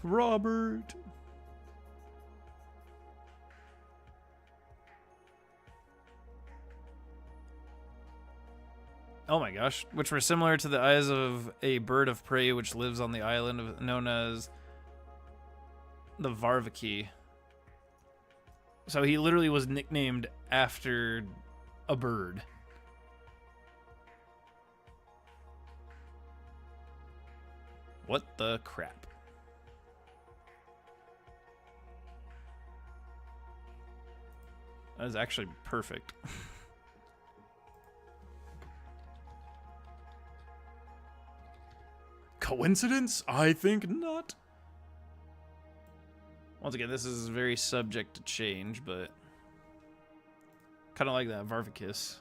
Robert. Oh my gosh. Which were similar to the eyes of a bird of prey which lives on the island known as the Varviki. So he literally was nicknamed after a bird. What the crap? That is actually perfect. Coincidence? I think not. Once again, this is very subject to change, but kind of like that Varvicus.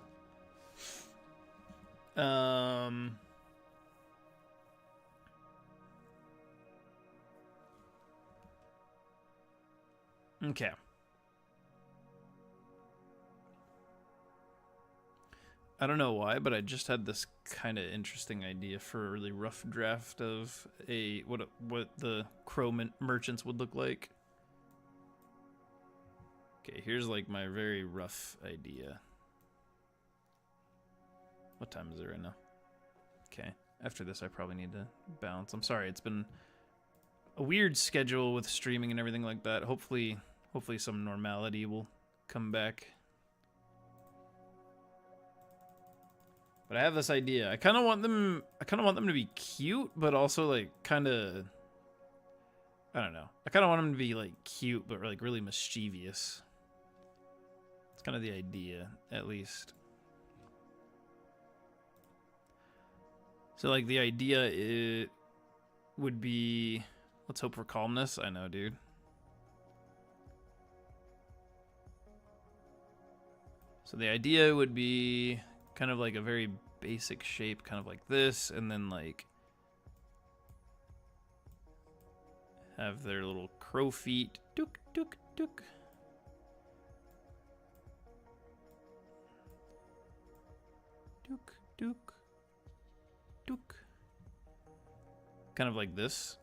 Okay. I don't know why, but I just had this kind of interesting idea for a really rough draft of what the crow merchants would look like. Okay, here's like my very rough idea. What time is it right now? Okay, after this I probably need to bounce. I'm sorry, it's been a weird schedule with streaming and everything like that. Hopefully some normality will come back. But I have this idea. I kind of want them to be cute, but also like kind of, I don't know. I kind of want them to be like cute, but like really mischievous. It's kind of the idea, at least. So like the idea it would be, let's hope for calmness. I know, dude. So the idea would be kind of like a very basic shape, kind of like this, and then like have their little crow feet. Dook, dook, dook. Dook, dook, dook. Kind of like this.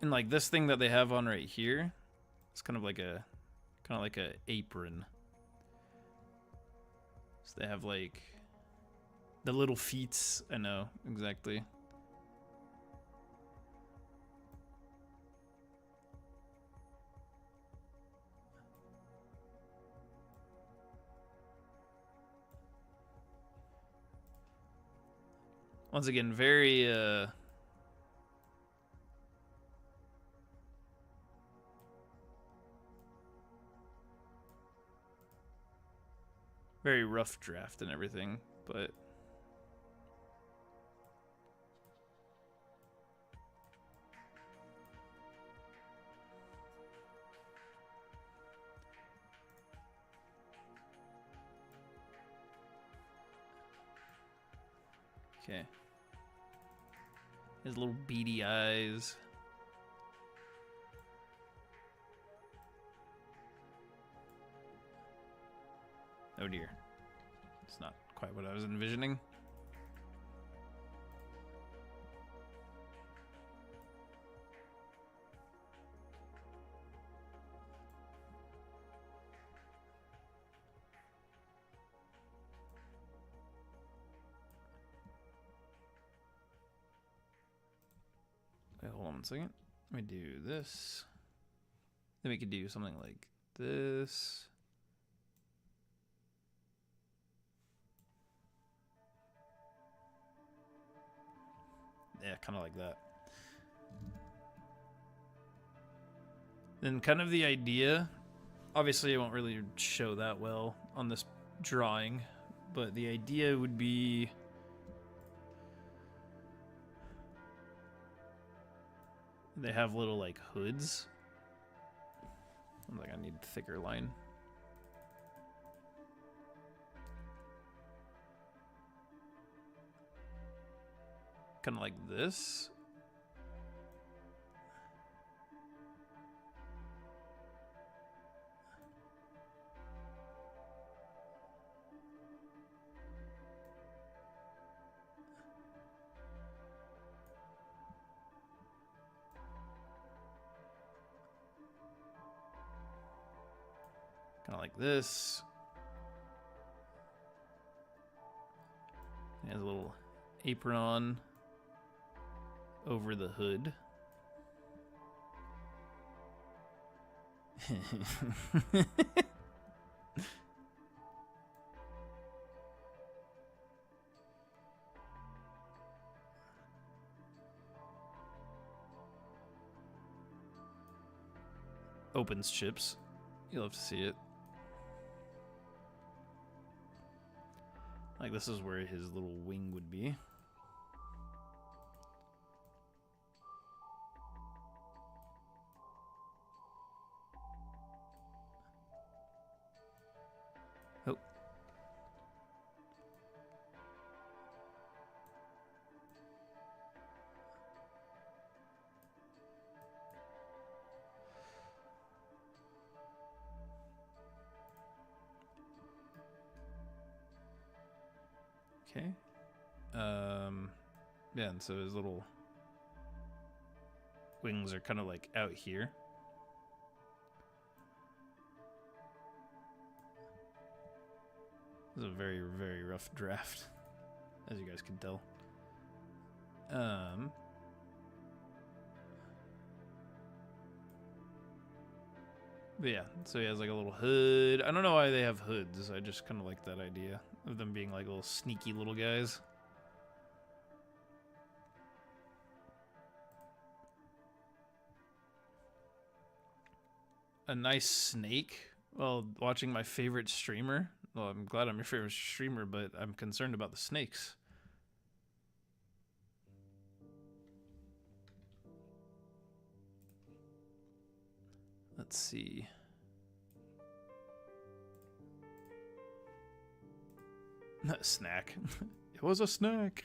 And like this thing that they have on right here, it's kind of like a apron. So they have like the little feet. I know exactly. Once again, very very rough draft and everything, but okay. His little beady eyes. Oh dear. It's not quite what I was envisioning. 1 second. Let me do this. Then we could do something like this. Yeah, kind of like that. Then kind of the idea, obviously it won't really show that well on this drawing, but the idea would be they have little like hoods. I'm like, I need a thicker line. Kind of like this. Kind of like this. He has a little apron on over the hood. Opens chips. You'll have to see it. Like this is where his little wing would be. Oh. Okay. Yeah, and so his little wings are kind of like out here. This is a very, very rough draft, as you guys can tell. But yeah, so he has like a little hood. I don't know why they have hoods. I just kind of like that idea of them being like little sneaky little guys. A nice snake. Well, watching my favorite streamer. Well, I'm glad I'm your favorite streamer, but I'm concerned about the snakes. Let's see. A snack. It was a snack.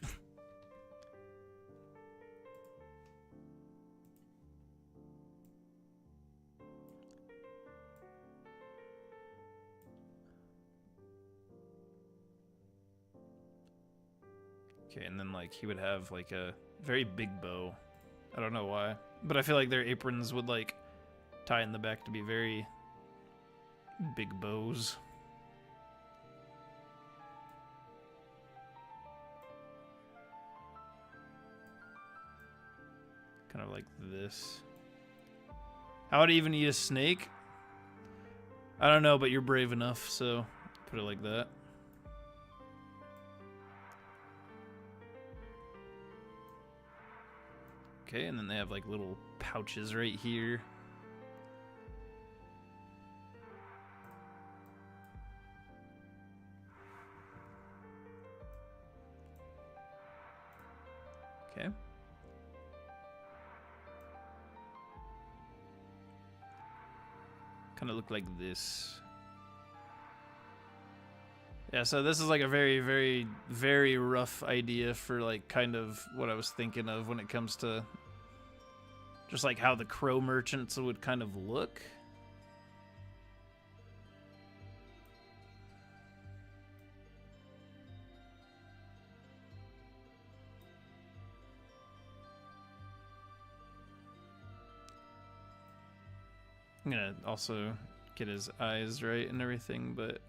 Okay, and then like he would have like a very big bow. I don't know why, but I feel like their aprons would like tie in the back to be very big bows. Kind of like this. How would I even eat a snake? I don't know, but you're brave enough, so put it like that. Okay, and then they have like little pouches right here. Okay. Kind of look like this. Yeah, so this is like a very, very, very rough idea for like kind of what I was thinking of when it comes to just like how the crow merchants would kind of look. I'm gonna also get his eyes right and everything, but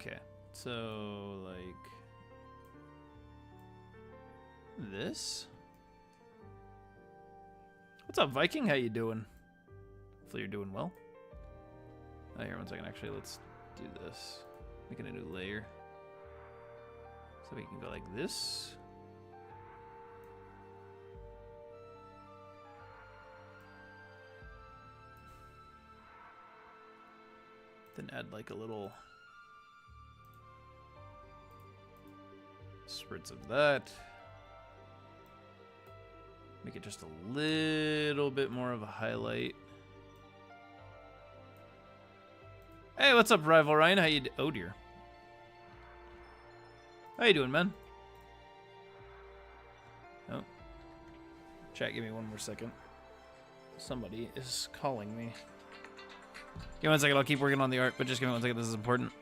Okay, so like this. What's up, Viking? How you doing? Hopefully you're doing well. Oh, here, 1 second. Actually, let's do this. Making a new layer. So we can go like this. Then add like a little spritz of that. Make it just a little bit more of a highlight. Hey, what's up, Rival Ryan? How you oh dear. How you doing, man? Oh. Chat, give me 1 more second. Somebody is calling me. Give me 1 second, I'll keep working on the art, but just give me 1 second, this is important.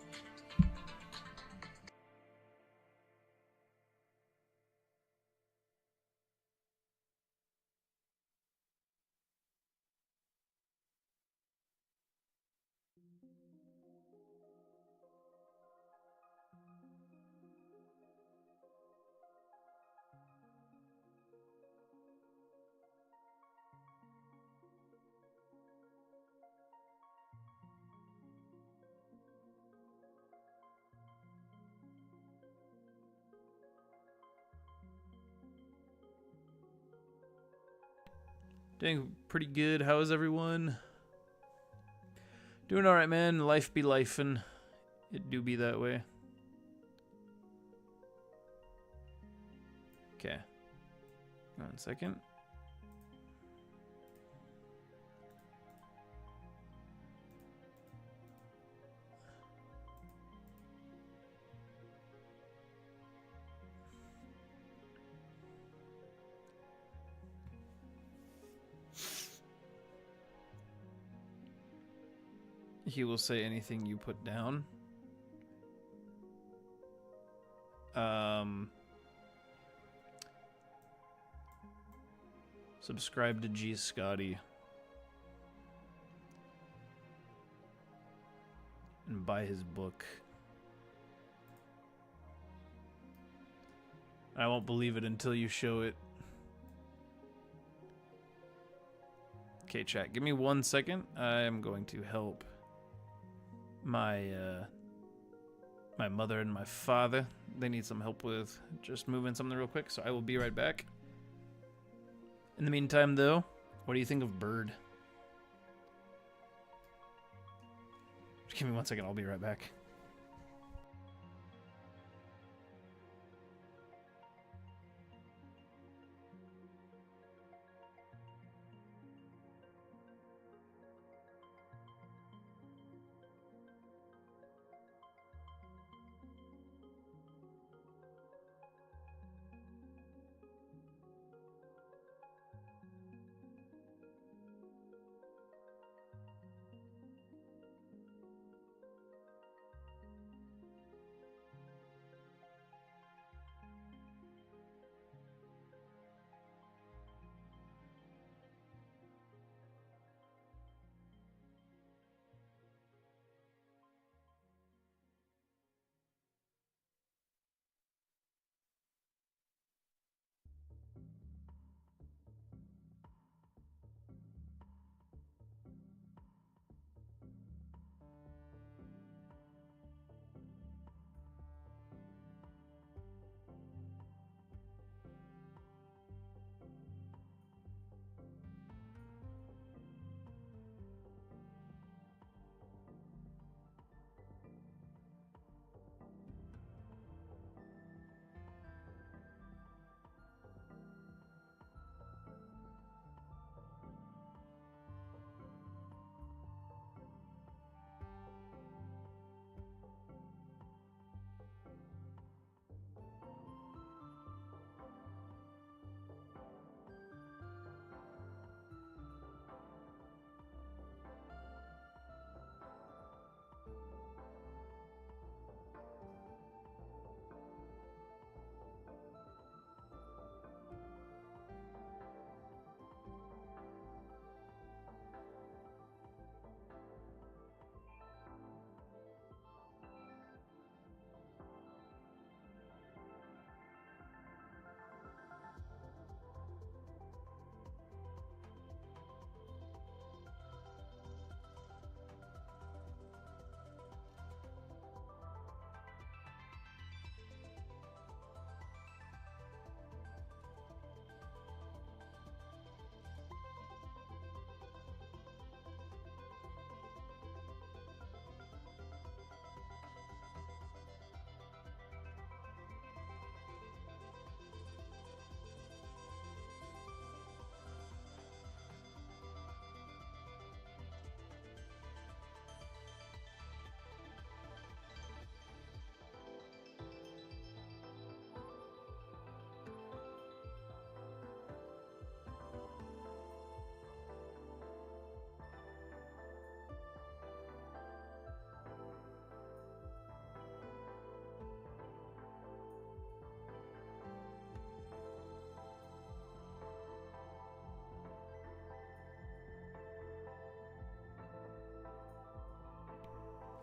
Doing pretty good. How is everyone? Doing alright, man. Life be lifin'. It do be that way. Okay. 1 second. He will say anything you put down. Subscribe to GScotty. And buy his book. I won't believe it until you show it. Okay, chat, give me 1 second. I am going to help my my mother and my father. They need some help with just moving something real quick, so I will be right back. In the meantime, though, what do you think of Bird? Just give me 1 second, I'll be right back.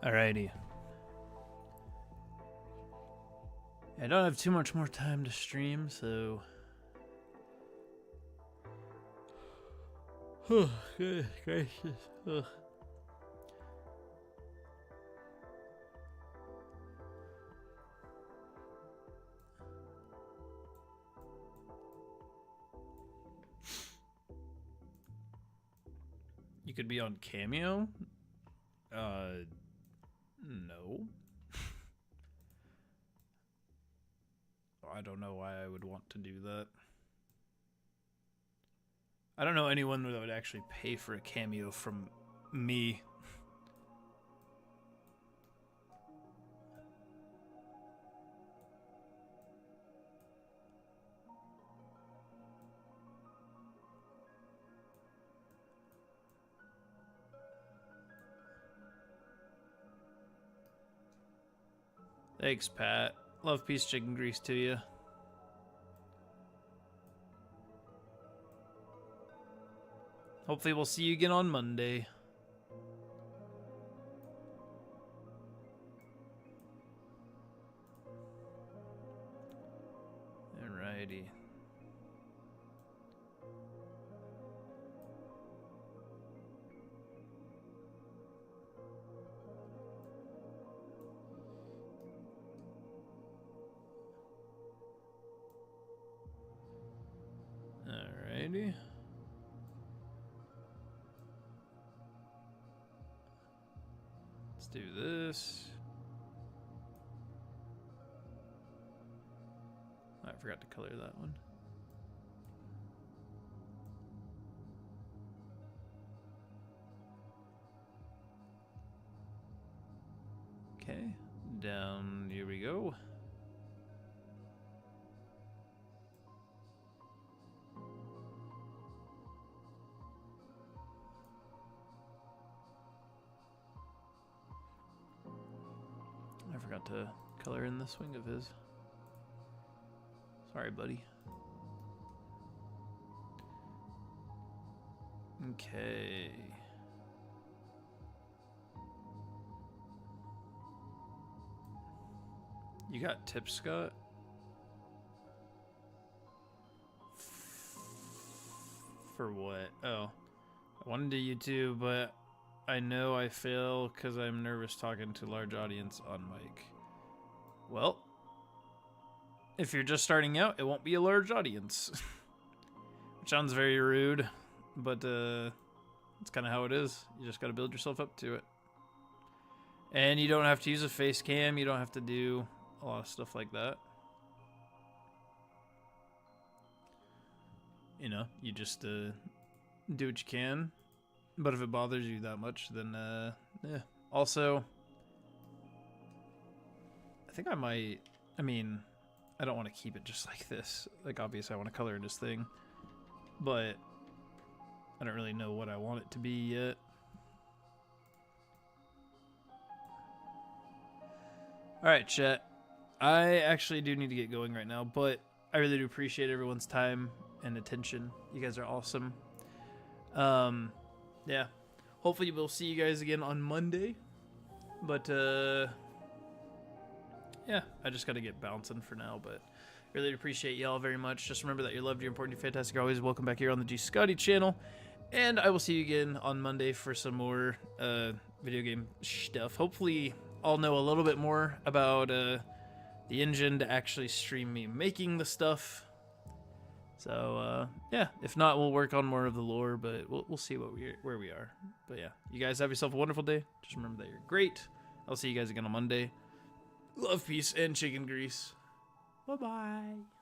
Alrighty. I don't have too much more time to stream, so... Oh, good gracious. Ugh. You could be on Cameo? No. I don't know why I would want to do that. I don't know anyone that would actually pay for a cameo from me. Thanks, Pat. Love, peace, chicken grease to you. Hopefully we'll see you again on Monday. Alrighty. Alrighty. Let's do this. I forgot to color that one. Okay, down, here we go. I forgot to color in the swing of his. Sorry, buddy. Okay. You got tips, Scott? For what? Oh. I wanted to YouTube, but I know I fail because I'm nervous talking to a large audience on mic. Well, if you're just starting out, it won't be a large audience. Which sounds very rude, but it's kind of how it is. You just got to build yourself up to it. And you don't have to use a face cam. You don't have to do a lot of stuff like that. You know, you just do what you can. But if it bothers you that much, then yeah. Also, I think I might, I mean, I don't want to keep it just like this. Like, obviously I want to color in this thing, but I don't really know what I want it to be yet. Alright, chat. I actually do need to get going right now, but I really do appreciate everyone's time and attention. You guys are awesome. Yeah. Hopefully we'll see you guys again on Monday. But, yeah, I just got to get bouncing for now, but really appreciate y'all very much. Just remember that you're loved, you're important, you're fantastic. You're always welcome back here on the GScotty channel. And I will see you again on Monday for some more video game stuff. Hopefully I'll know a little bit more about the engine to actually stream me making the stuff. So, yeah, if not, we'll work on more of the lore, but we'll see where we are. But yeah, you guys have yourself a wonderful day. Just remember that you're great. I'll see you guys again on Monday. Love, peace, and chicken grease. Bye-bye.